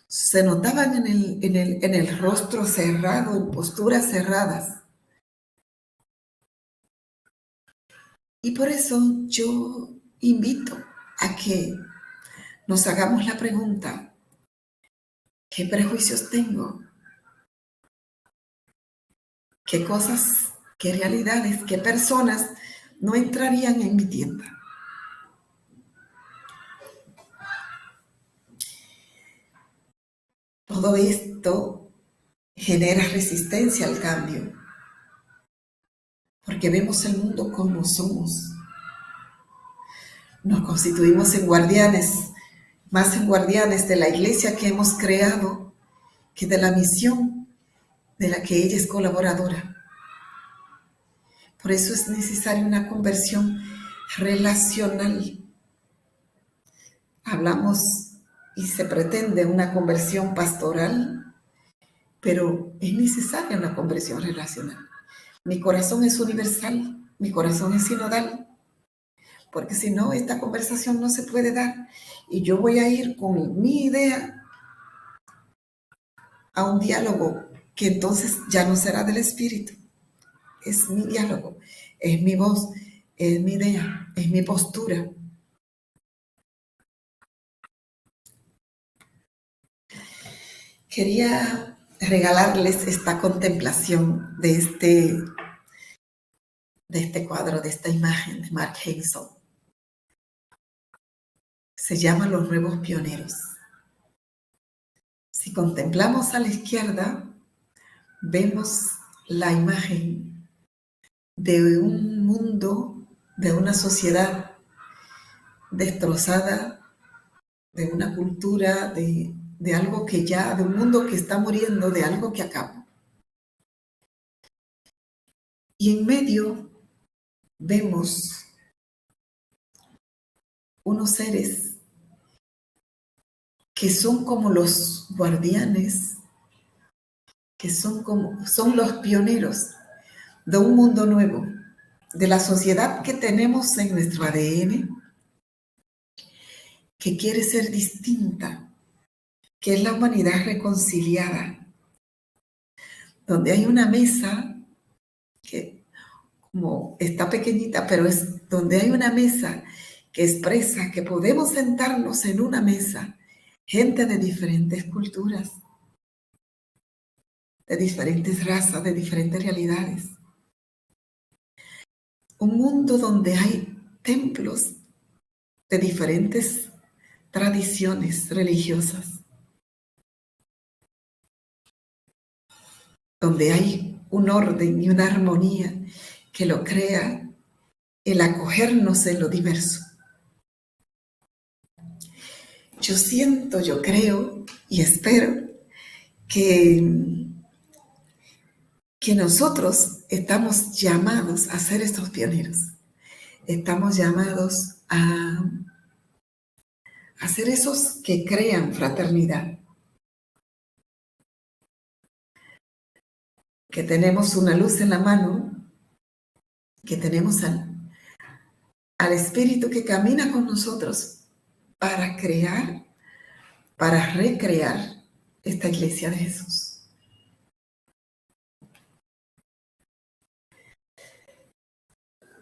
en el rostro cerrado, en posturas cerradas. Y por eso yo invito a que nos hagamos la pregunta: ¿qué prejuicios tengo? ¿Qué cosas, qué realidades, qué personas no entrarían en mi tienda? Todo esto genera resistencia al cambio, porque vemos el mundo como somos. nos constituimos en guardianes, más en guardianes de la iglesia que hemos creado que de la misión de la que ella es colaboradora. Por eso es necesaria una conversión relacional. Hablamos y se pretende una conversión pastoral, pero es necesaria una conversión relacional. Mi corazón es universal, mi corazón es sinodal, porque si no, esta conversación no se puede dar. Y yo voy a ir con mi idea a un diálogo que entonces ya no será del espíritu. Es mi diálogo, es mi voz, es mi idea, es mi postura. Quería regalarles esta contemplación de este cuadro, de esta imagen de Mark Hanson. Se llama Los Nuevos Pioneros. Si contemplamos a la izquierda, vemos la imagen de un mundo, de una sociedad destrozada, de una cultura, de algo que ya, de un mundo que está muriendo, de algo que acaba. Y en medio vemos unos seres que son como los guardianes, que son los pioneros de un mundo nuevo, de la sociedad que tenemos en nuestro ADN, que quiere ser distinta, que es la humanidad reconciliada, donde hay una mesa que como está pequeñita, pero es donde hay una mesa que expresa que podemos sentarnos en una mesa, gente de diferentes culturas, de diferentes razas, de diferentes realidades. Un mundo donde hay templos de diferentes tradiciones religiosas, donde hay un orden y una armonía que lo crea el acogernos en lo diverso. Yo siento, yo creo y espero que nosotros estamos llamados a ser estos pioneros. Estamos llamados a ser esos que crean fraternidad. Que tenemos una luz en la mano, que tenemos al Espíritu que camina con nosotros para crear, para recrear esta iglesia de Jesús.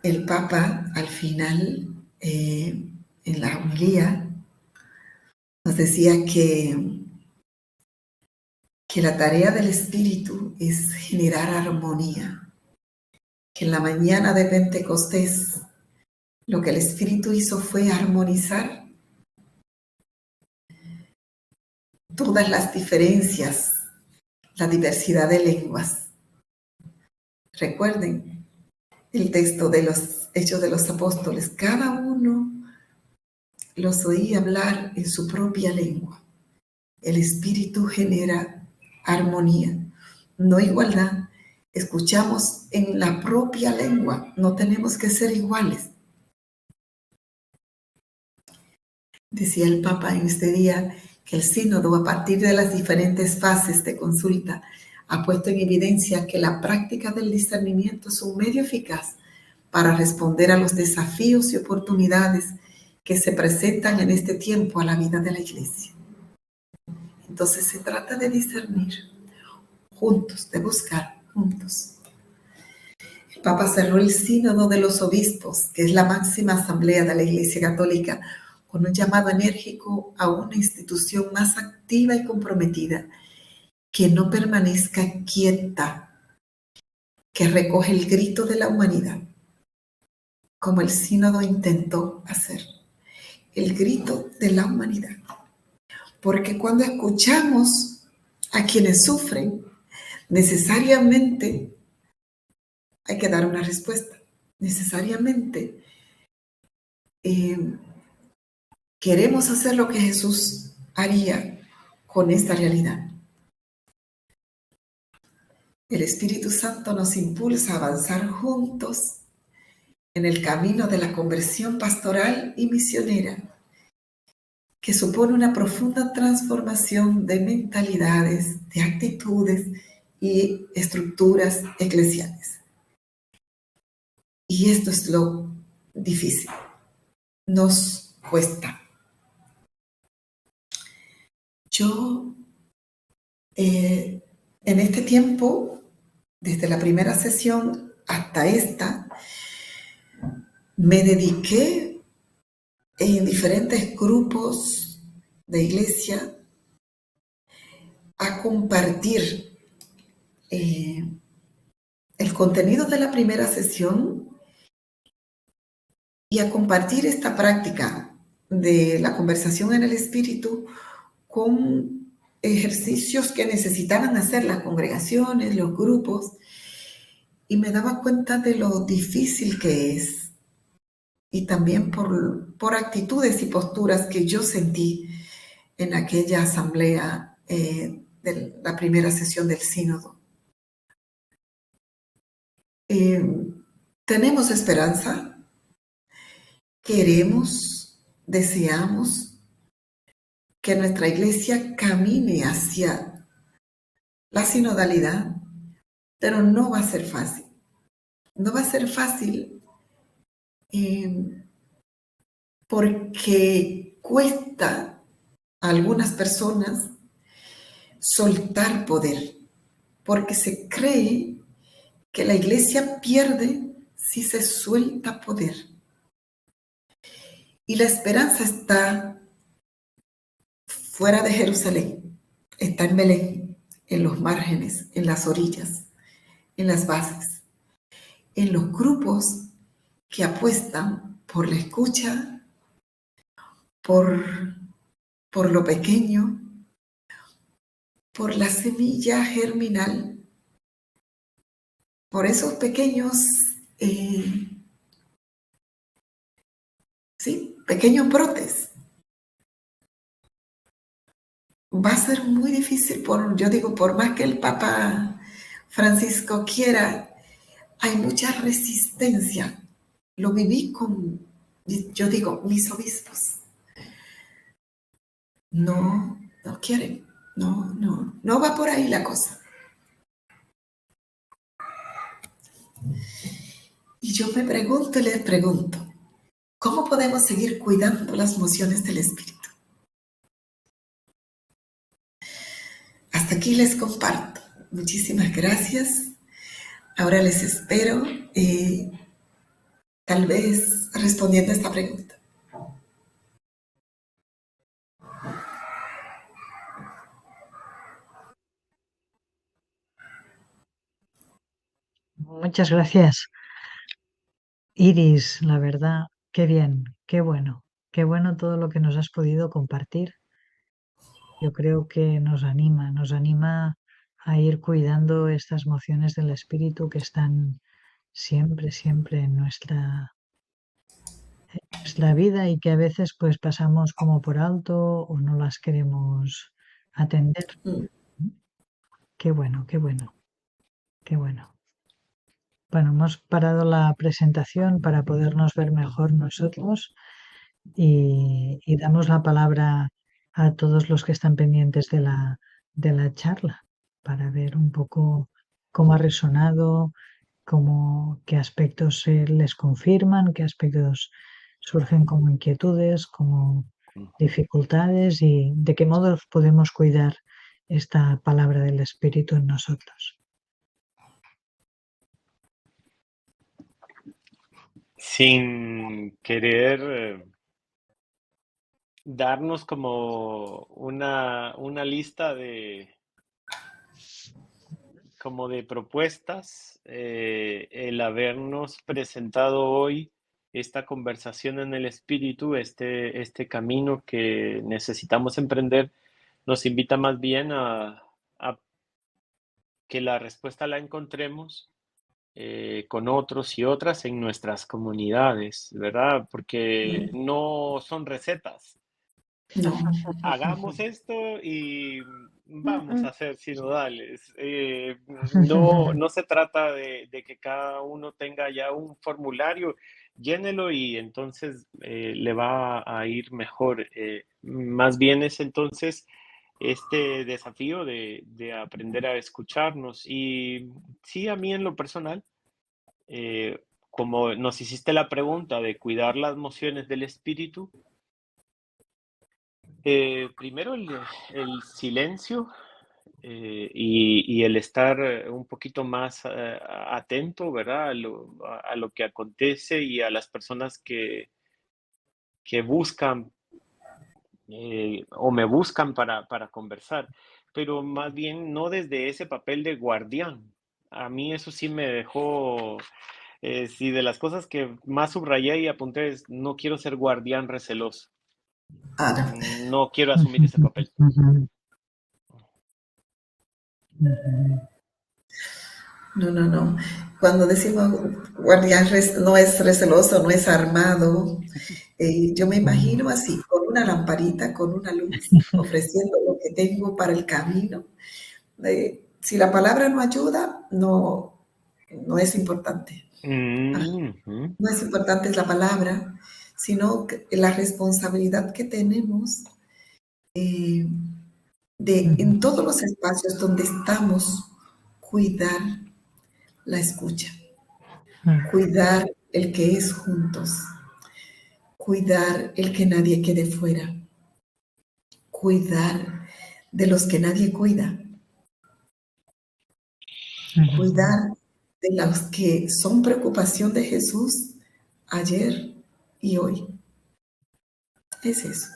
El Papa, al final, en la homilía, nos decía que la tarea del Espíritu es generar armonía. Que en la mañana de Pentecostés, lo que el Espíritu hizo fue armonizar todas las diferencias, la diversidad de lenguas. Recuerden el texto de los Hechos de los Apóstoles. Cada uno los oía hablar en su propia lengua. El Espíritu genera armonía, no igualdad. Escuchamos en la propia lengua, no tenemos que ser iguales. Decía el Papa en este día que el sínodo, a partir de las diferentes fases de consulta, ha puesto en evidencia que la práctica del discernimiento es un medio eficaz para responder a los desafíos y oportunidades que se presentan en este tiempo a la vida de la Iglesia. Entonces se trata de discernir juntos, de buscar juntos. El Papa cerró el sínodo de los obispos, que es la máxima asamblea de la Iglesia Católica, con un llamado enérgico a una institución más activa y comprometida, que no permanezca quieta, que recoge el grito de la humanidad, como el sínodo intentó hacer, el grito de la humanidad. Porque cuando escuchamos a quienes sufren, necesariamente hay que dar una respuesta. Necesariamente queremos hacer lo que Jesús haría con esta realidad. El Espíritu Santo nos impulsa a avanzar juntos en el camino de la conversión pastoral y misionera, que supone una profunda transformación de mentalidades, de actitudes y estructuras eclesiales. Y esto es lo difícil. Nos cuesta. Yo, en este tiempo, desde la primera sesión hasta esta, me dediqué en diferentes grupos de iglesia a compartir el contenido de la primera sesión y a compartir esta práctica de la conversación en el espíritu con ejercicios que necesitaban hacer las congregaciones, los grupos, y me daba cuenta de lo difícil que es, y también por actitudes y posturas que yo sentí en aquella asamblea de la primera sesión del sínodo. Tenemos esperanza, queremos, deseamos que nuestra iglesia camine hacia la sinodalidad, pero no va a ser fácil. No va a ser fácil porque cuesta a algunas personas soltar poder, porque se cree que la iglesia pierde si se suelta poder. Y la esperanza está fuera de Jerusalén, está en Belén, en los márgenes, en las orillas, en las bases, en los grupos que apuestan por la escucha, por lo pequeño, por la semilla germinal, por esos pequeños, pequeños brotes. Va a ser muy difícil, por más que el Papa Francisco quiera, hay mucha resistencia. Lo viví mis obispos. No quieren, no va por ahí la cosa. Y yo me pregunto y les pregunto, ¿cómo podemos seguir cuidando las mociones del Espíritu? Hasta aquí les comparto. Muchísimas gracias. Ahora les espero, tal vez respondiendo a esta pregunta. Muchas gracias, Iris. La verdad, qué bien, qué bueno todo lo que nos has podido compartir. Yo creo que nos anima a ir cuidando estas mociones del espíritu que están siempre en nuestra vida y que a veces pues pasamos como por alto o no las queremos atender. Qué bueno. Bueno, hemos parado la presentación para podernos ver mejor nosotros y damos la palabra a todos los que están pendientes de la charla para ver un poco cómo ha resonado, qué aspectos les confirman, qué aspectos surgen como inquietudes, como dificultades y de qué modo podemos cuidar esta palabra del Espíritu en nosotros. Sin querer darnos como una lista de propuestas, el habernos presentado hoy esta conversación en el espíritu, este camino que necesitamos emprender, nos invita más bien a que la respuesta la encontremos con otros y otras en nuestras comunidades, ¿verdad? Porque no son recetas, No. Hagamos esto y vamos a ser sinodales. No se trata de que cada uno tenga ya un formulario, llénelo y entonces le va a ir mejor. Más bien es entonces este desafío de aprender a escucharnos. Y sí, a mí en lo personal, como nos hiciste la pregunta de cuidar las mociones del espíritu, primero el silencio, y el estar un poquito más atento, ¿verdad? A lo que acontece y a las personas que buscan o me buscan para conversar, pero más bien no desde ese papel de guardián. A mí eso sí me dejó, sí, de las cosas que más subrayé y apunté es, no quiero ser guardián receloso, Ah, no. no quiero asumir ese papel. No, no, no. Cuando decimos guardián no es receloso, no es armado, yo me imagino así, con una lamparita, con una luz, ofreciendo lo que tengo para el camino. Si la palabra no ayuda, no es importante. Mm-hmm. No es importante la palabra, sino la responsabilidad que tenemos de en todos los espacios donde estamos, cuidar la escucha, cuidar el que es juntos, cuidar el que nadie quede fuera, cuidar de los que nadie cuida, cuidar de los que son preocupación de Jesús ayer y hoy. Es eso.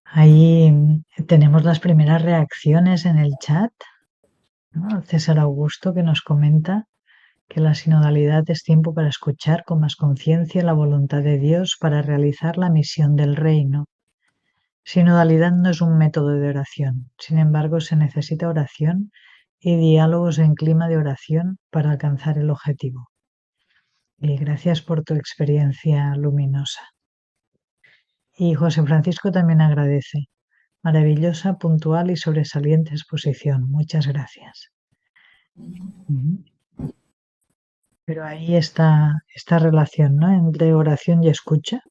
Ahí tenemos las primeras reacciones en el chat, ¿no? César Augusto, que nos comenta que la sinodalidad es tiempo para escuchar con más conciencia la voluntad de Dios para realizar la misión del reino. Sinodalidad no es un método de oración, sin embargo se necesita oración y diálogos en clima de oración para alcanzar el objetivo. Y gracias por tu experiencia luminosa. Y José Francisco también agradece. Maravillosa, puntual y sobresaliente exposición. Muchas gracias. Pero ahí está esta relación, ¿no? Entre oración y escucha,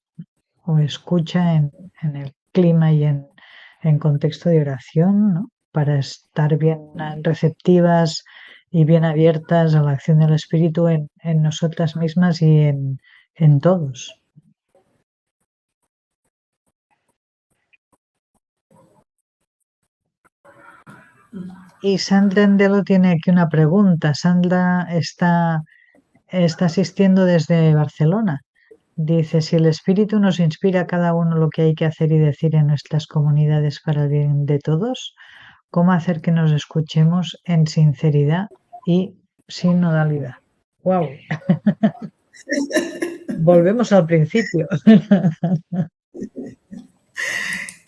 o escucha en el clima y en contexto de oración, ¿no? Para estar bien receptivas y bien abiertas a la acción del Espíritu en nosotras mismas y en todos. Y Sandra Endelo tiene aquí una pregunta. Sandra está asistiendo desde Barcelona. Dice, si el Espíritu nos inspira a cada uno lo que hay que hacer y decir en nuestras comunidades para el bien de todos, ¿cómo hacer que nos escuchemos en sinceridad y sinodalidad? ¡Wow! Volvemos al principio.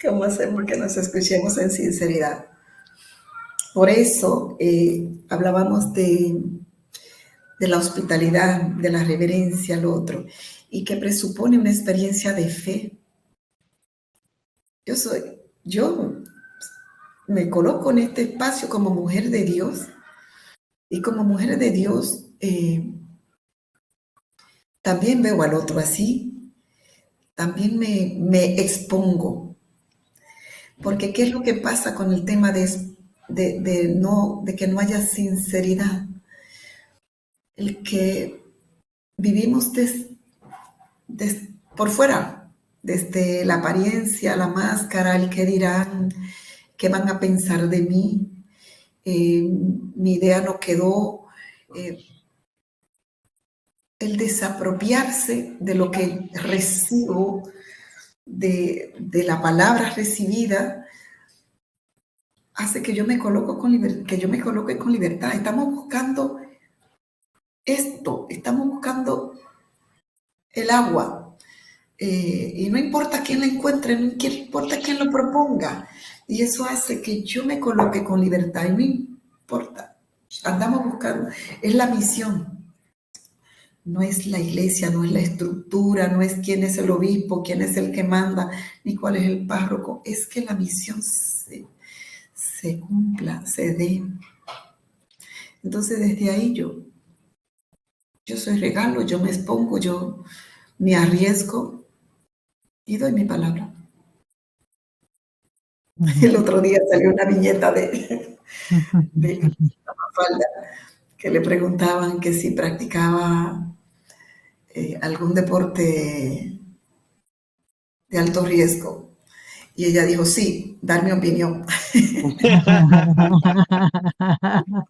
¿Cómo hacemos que nos escuchemos en sinceridad? Por eso hablábamos de la hospitalidad, de la reverencia al otro, y que presupone una experiencia de fe. Yo me coloco en este espacio como mujer de Dios, y como mujer de Dios también veo al otro así, también me expongo. Porque ¿qué es lo que pasa con el tema de que no haya sinceridad? El que vivimos por fuera, desde la apariencia, la máscara, el que dirán, qué van a pensar de mí, mi idea no quedó, el desapropiarse de lo que recibo, de la palabra recibida, hace que yo me coloque con libertad. Estamos buscando esto, estamos buscando el agua, y no importa quién la encuentre, no importa quién lo proponga, y eso hace que yo me coloque con libertad, y no importa, andamos buscando, es la misión. no es la iglesia, no es la estructura, no es quién es el obispo, quién es el que manda, ni cuál es el párroco. Es que la misión se cumpla, se dé. Entonces, desde ahí yo soy regalo, yo me expongo, yo me arriesgo y doy mi palabra. El otro día salió una viñeta de Mafalda, que le preguntaban que si practicaba algún deporte de alto riesgo. Y ella dijo, sí, dar mi opinión.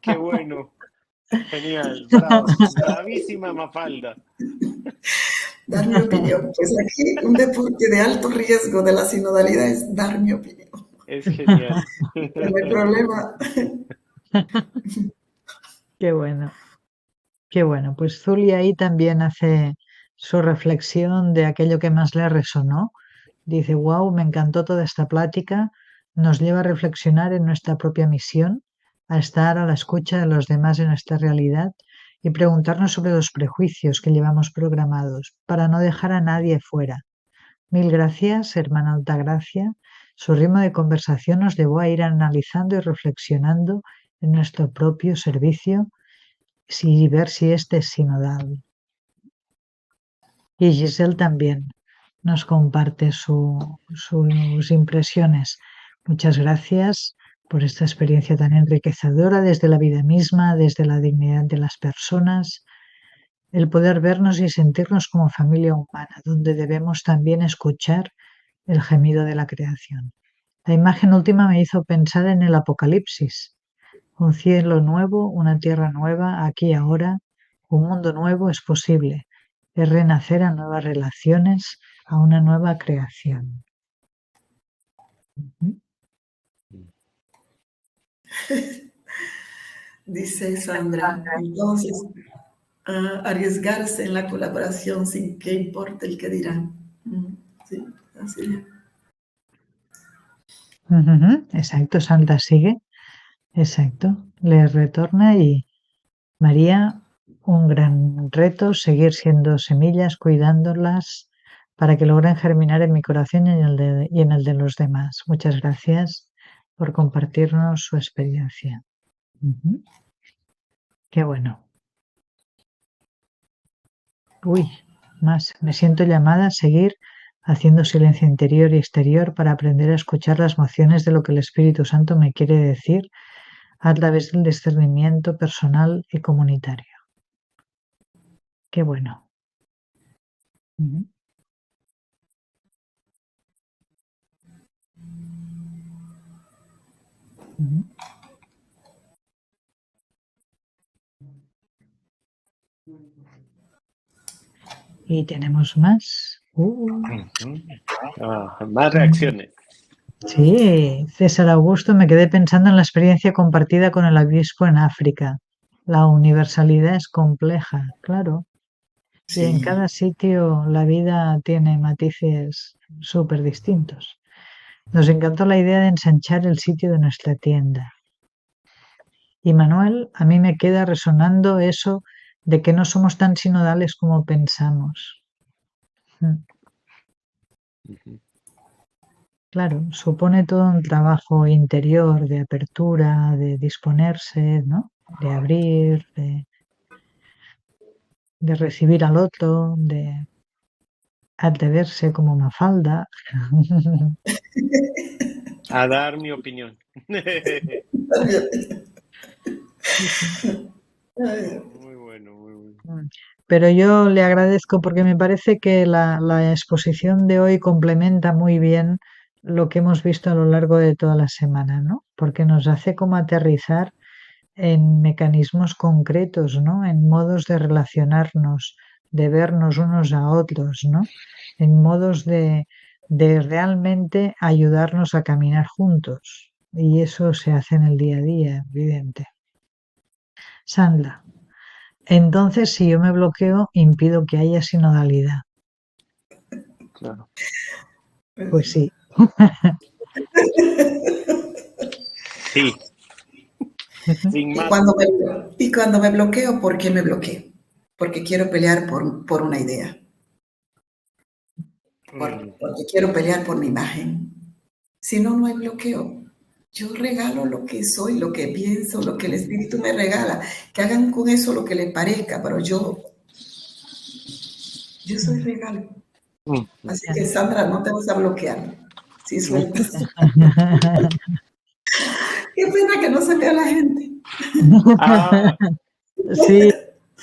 Qué bueno. Genial. Bravo. Bravísima Mafalda. Dar mi opinión. Pues aquí un deporte de alto riesgo de la sinodalidad es dar mi opinión. Es genial. No hay problema. Qué bueno. Qué bueno. Pues Zulia ahí también hace su reflexión de aquello que más le resonó. Dice, wow, me encantó toda esta plática. Nos lleva a reflexionar en nuestra propia misión, a estar a la escucha de los demás en esta realidad y preguntarnos sobre los prejuicios que llevamos programados para no dejar a nadie fuera. Mil gracias, hermana Altagracia. Su ritmo de conversación nos llevó a ir analizando y reflexionando en nuestro propio servicio y ver si este es sinodal. Y Giselle también nos comparte sus impresiones. Muchas gracias por esta experiencia tan enriquecedora desde la vida misma, desde la dignidad de las personas, el poder vernos y sentirnos como familia humana, donde debemos también escuchar el gemido de la creación. La imagen última me hizo pensar en el Apocalipsis. Un cielo nuevo, una tierra nueva, aquí y ahora, un mundo nuevo es posible. Es renacer a nuevas relaciones, a una nueva creación. Dice Sandra, entonces, arriesgarse en la colaboración sin que importe el que dirán. Sí, así es. Exacto, Sandra sigue. Exacto, le retorna y María, un gran reto, seguir siendo semillas, cuidándolas para que logren germinar en mi corazón y en el de los demás. Muchas gracias por compartirnos su experiencia. Qué bueno. Uy, más. Me siento llamada a seguir haciendo silencio interior y exterior para aprender a escuchar las mociones de lo que el Espíritu Santo me quiere decir a través del discernimiento personal y comunitario. Qué bueno. Y tenemos más. Más reacciones. Sí, César Augusto, me quedé pensando en la experiencia compartida con el obispo en África. La universalidad es compleja, claro. Sí. Y en cada sitio la vida tiene matices súper distintos. Nos encantó la idea de ensanchar el sitio de nuestra tienda. Y Manuel, a mí me queda resonando eso de que no somos tan sinodales como pensamos. Claro, supone todo un trabajo interior de apertura, de disponerse, ¿no? De abrir, de recibir al otro, de atreverse como Mafalda. A dar mi opinión. Muy bueno, muy bueno. Pero yo le agradezco porque me parece que la exposición de hoy complementa muy bien lo que hemos visto a lo largo de toda la semana, ¿no? Porque nos hace como aterrizar en mecanismos concretos, ¿no? En modos de relacionarnos, de vernos unos a otros, ¿no? En modos de realmente ayudarnos a caminar juntos. Y eso se hace en el día a día, evidente. Sandra, entonces si yo me bloqueo, impido que haya sinodalidad. Claro. Pues sí. Sí. Sin más. Y cuando me bloqueo, ¿por qué me bloqueo? porque quiero pelear por una idea, porque quiero pelear por mi imagen. Si no, no hay bloqueo. Yo regalo lo que soy, lo que pienso, lo que el Espíritu me regala. Que hagan con eso lo que les parezca, pero yo soy regalo. Así que, Sandra, no te vas a bloquear. Sí, sueltas. Qué pena que no se vea la gente. Sí.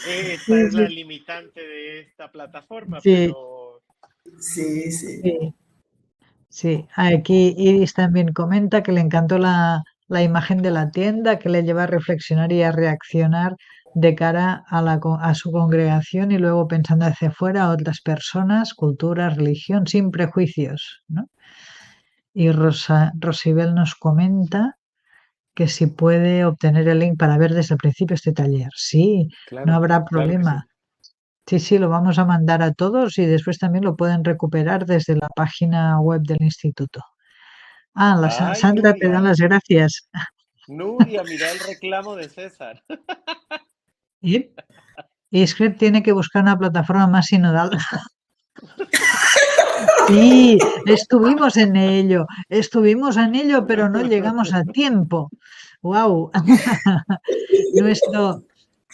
Esta es la limitante de esta plataforma, Sí. pero... Sí, aquí Iris también comenta que le encantó la imagen de la tienda, que le lleva a reflexionar y a reaccionar de cara a su congregación y luego pensando hacia afuera a otras personas, culturas, religión, sin prejuicios, ¿no? Y Rosibel nos comenta que si puede obtener el link para ver desde el principio este taller. Sí, claro, no habrá claro que problema. Sí, lo vamos a mandar a todos y después también lo pueden recuperar desde la página web del instituto. Ay, Sandra te da Nuria. las gracias. Nuria, mira el reclamo de César. Y Script tiene que buscar una plataforma más sinodal. Sí, estuvimos en ello, pero no llegamos a tiempo. ¡Wow!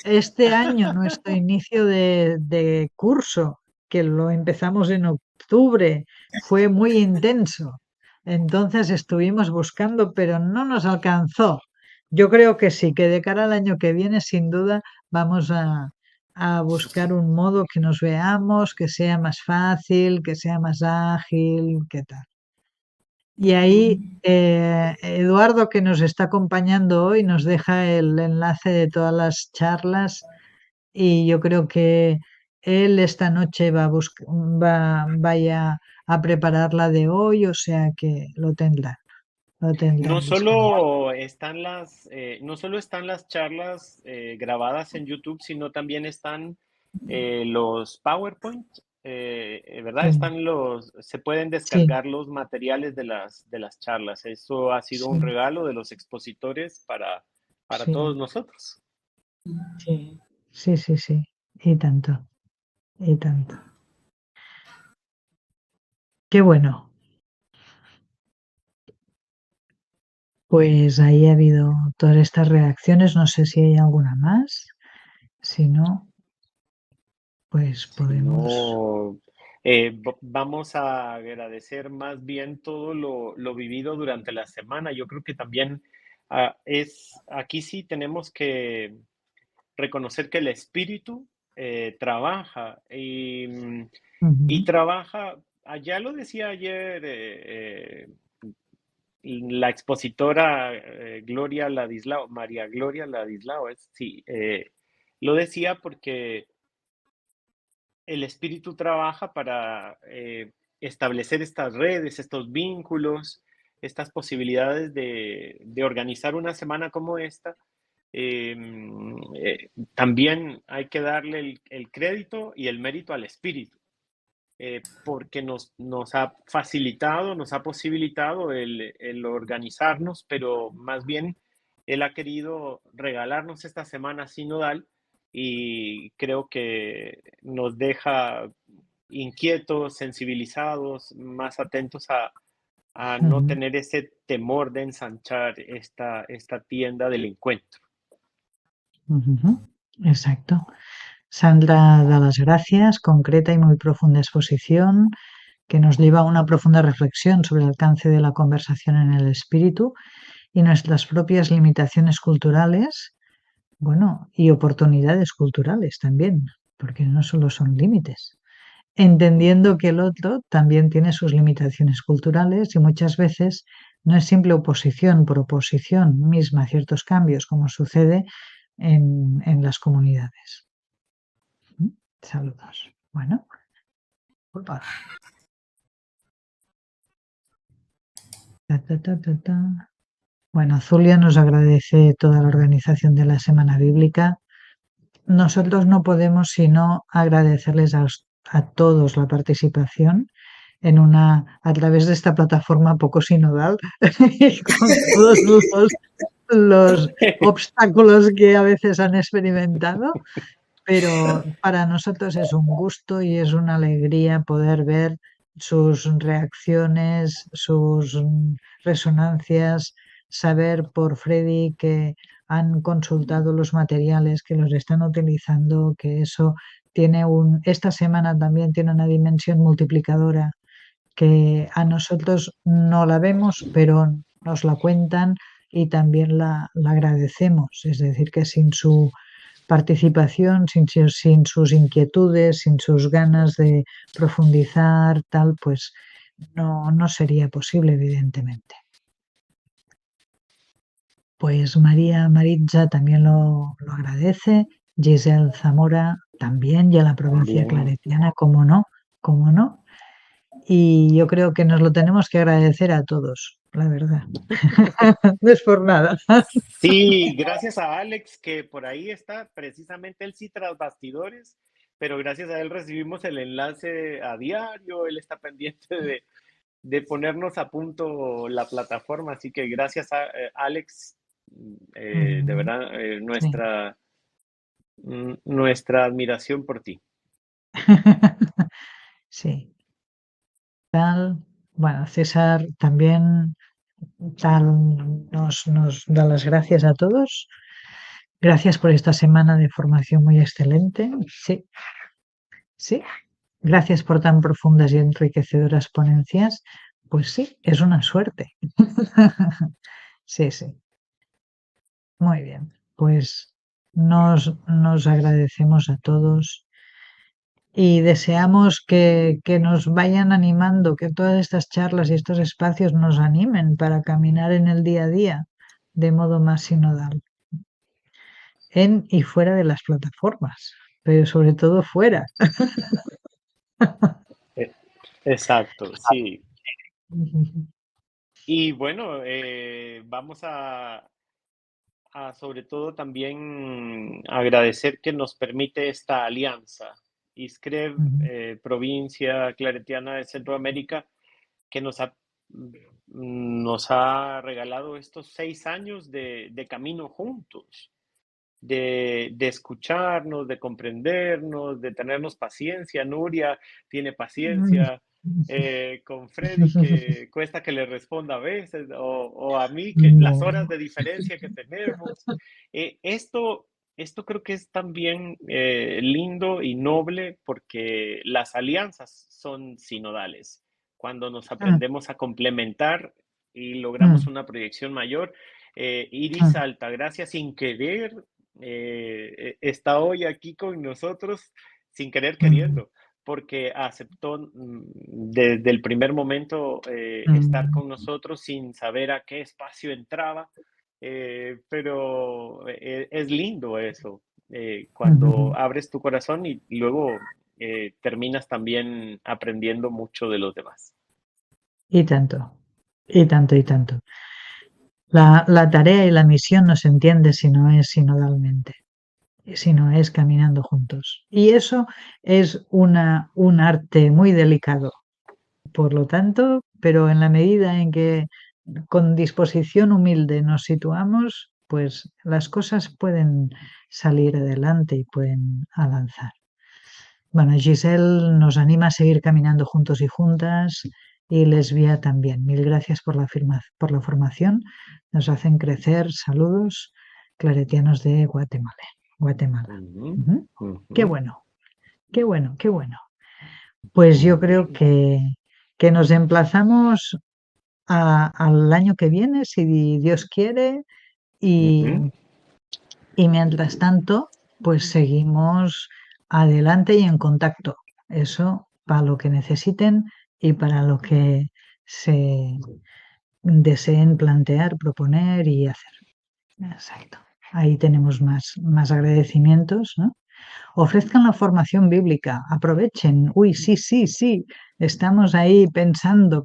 Este año, nuestro inicio de curso, que lo empezamos en octubre, fue muy intenso. Entonces estuvimos buscando, pero no nos alcanzó. Yo creo que sí, que de cara al año que viene, sin duda, vamos a buscar un modo que nos veamos, que sea más fácil, que sea más ágil, ¿qué tal? Y ahí Eduardo, que nos está acompañando hoy, nos deja el enlace de todas las charlas y yo creo que él esta noche vaya a preparar la de hoy, o sea que lo tendrá. No Disponible. solo están las charlas grabadas en YouTube, sino también están los PowerPoint, ¿verdad? Sí, Se pueden sí, descargar los materiales de las charlas. Eso ha sido un sí, regalo de los expositores para todos sí, nosotros. sí, y tanto, y tanto. Qué bueno. Pues ahí ha habido todas estas reacciones. No sé si hay alguna más. Si no, pues podemos. No, vamos a agradecer más bien todo lo vivido durante la semana. Yo creo que también aquí sí tenemos que reconocer que el espíritu trabaja y Ujú, trabaja, ya lo decía ayer la expositora María Gloria Ladislao, sí, lo decía porque el espíritu trabaja para establecer estas redes, estos vínculos, estas posibilidades de organizar una semana como esta. También hay que darle el crédito y el mérito al espíritu, porque nos ha facilitado, nos ha posibilitado el organizarnos, pero más bien él ha querido regalarnos esta semana sinodal y creo que nos deja inquietos, sensibilizados, más atentos a no ujú, tener ese temor de ensanchar esta tienda del encuentro. ujú. Exacto. Sandra da las gracias, concreta y muy profunda exposición que nos lleva a una profunda reflexión sobre el alcance de la conversación en el espíritu y nuestras propias limitaciones culturales, bueno, y oportunidades culturales también, porque no solo son límites. Entendiendo que el otro también tiene sus limitaciones culturales y muchas veces no es simple oposición por oposición misma a ciertos cambios, como sucede en las comunidades. Saludos. Bueno, opa. Bueno, Zulia nos agradece toda la organización de la Semana Bíblica. Nosotros no podemos sino agradecerles a todos la participación a través de esta plataforma poco sinodal, con todos los obstáculos que a veces han experimentado, pero para nosotros es un gusto y es una alegría poder ver sus reacciones, sus resonancias, saber por Freddy que han consultado los materiales, que los están utilizando, que eso tiene esta semana también tiene una dimensión multiplicadora que a nosotros no la vemos, pero nos la cuentan y también la agradecemos. Es decir, que sin su participación, sin sus inquietudes, sin sus ganas de profundizar, tal, pues no sería posible, evidentemente. Pues María Maritza también lo agradece, Giselle Zamora también, y a la provincia Bien. claretiana, cómo no. Y yo creo que nos lo tenemos que agradecer a todos, la verdad. No es por nada. Sí, gracias a Alex, que por ahí está, precisamente él sí tras bastidores, pero gracias a él recibimos el enlace a diario, él está pendiente de ponernos a punto la plataforma, así que gracias a Alex, de verdad, Sí. nuestra admiración por ti. Sí. Bueno, César también nos da las gracias a todos. Gracias por esta semana de formación muy excelente. Sí. Gracias por tan profundas y enriquecedoras ponencias. Pues sí, es una suerte. Sí. Muy bien. Pues nos agradecemos a todos y deseamos que nos vayan animando, que todas estas charlas y estos espacios nos animen para caminar en el día a día de modo más sinodal, en y fuera de las plataformas, pero sobre todo fuera. Exacto, sí. Y bueno, vamos a sobre todo también agradecer que nos permite esta alianza. ISCREV, provincia claretiana de Centroamérica, que nos ha regalado estos 6 años de camino juntos, de escucharnos, de comprendernos, de tenernos paciencia. Nuria tiene paciencia con Freddy, que cuesta que le responda a veces, o a mí, que las horas de diferencia que tenemos. Esto creo que es también lindo y noble porque las alianzas son sinodales. Cuando nos aprendemos a complementar y logramos una proyección mayor. Iris Altagracia, sin querer, está hoy aquí con nosotros, sin querer queriendo, porque aceptó desde el primer momento estar con nosotros sin saber a qué espacio entraba, pero es lindo eso, cuando abres tu corazón y luego terminas también aprendiendo mucho de los demás. Y tanto. La tarea y la misión no se entiende si no es sinodalmente, si no es caminando juntos. Y eso es un arte muy delicado. Por lo tanto, pero en la medida en que con disposición humilde nos situamos, pues las cosas pueden salir adelante y pueden avanzar. Bueno, Giselle nos anima a seguir caminando juntos y juntas, y Lesbia también. Mil gracias por la formación. Nos hacen crecer. Saludos, claretianos de Guatemala. Qué bueno. Pues yo creo que nos emplazamos al año que viene, si Dios quiere, y mientras tanto, pues seguimos adelante y en contacto. Eso para lo que necesiten y para lo que se deseen plantear, proponer y hacer. Exacto. Ahí tenemos más agradecimientos, ¿no? Ofrezcan la formación bíblica, aprovechen. Uy, sí, estamos ahí pensando.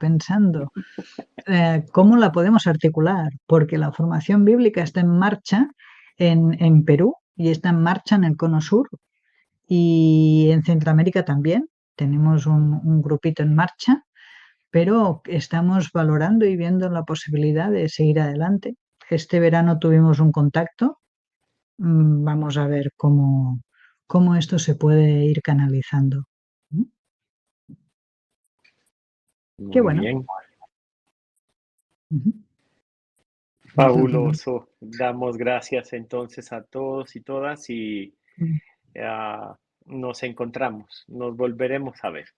¿Cómo la podemos articular? Porque la formación bíblica está en marcha en Perú y está en marcha en el Cono Sur y en Centroamérica también. Tenemos un grupito en marcha, pero estamos valorando y viendo la posibilidad de seguir adelante. Este verano tuvimos un contacto. Vamos a ver cómo cómo esto se puede ir canalizando. Qué Muy bueno. bien, Ujú. fabuloso. Damos gracias entonces a todos y todas y Mm. nos encontramos, nos volveremos a ver.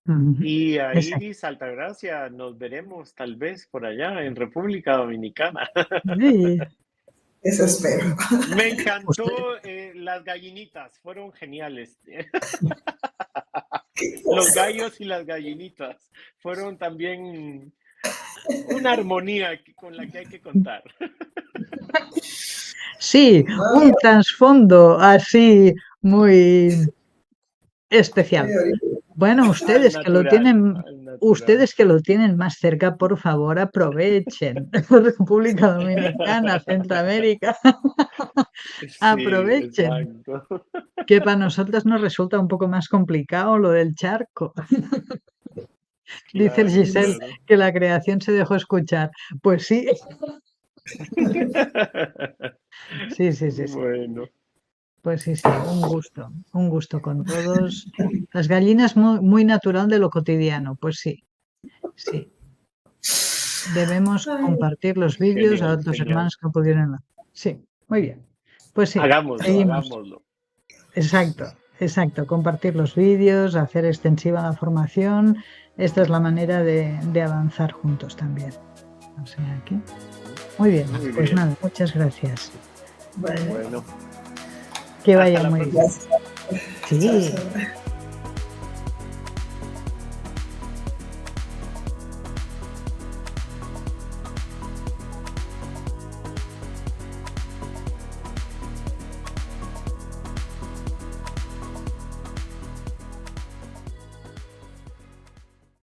Ujú. Y a Exacto. Iris Altagracia nos veremos tal vez por allá en República Dominicana. Sí. Eso espero. Me Usted- encantó las gallinitas, fueron geniales. ¿Qué Los cosa? gallos y las gallinitas fueron también una armonía con la que hay que contar. Sí, un trasfondo así muy Muy especial. original. Bueno, Al ustedes que lo natural, tienen, al natural. ustedes que lo tienen más cerca, por favor, aprovechen. República Dominicana, Centroamérica, Sí, aprovechen. exacto. Que para nosotros nos resulta un poco más complicado lo del charco. Dice el Claro, Giselle claro. que la creación se dejó escuchar. Pues sí, sí, sí, sí, sí. Bueno, Pues sí, sí, un gusto con todos. Las gallinas muy, muy natural de lo cotidiano, pues sí, sí. Debemos Ay, compartir los vídeos a genial, otros genial. hermanos que no pudieron. Sí, muy bien. Pues sí, Hagámoslo, seguimos. hagámoslo. Exacto, exacto. Compartir los vídeos, hacer extensiva la formación. Esta es la manera de avanzar juntos también. O sea que, muy bien, Muy pues bien. nada, muchas gracias. bueno, Bueno, Que hasta vaya la muy bien. próxima. gracias. Chao, Sí. chao.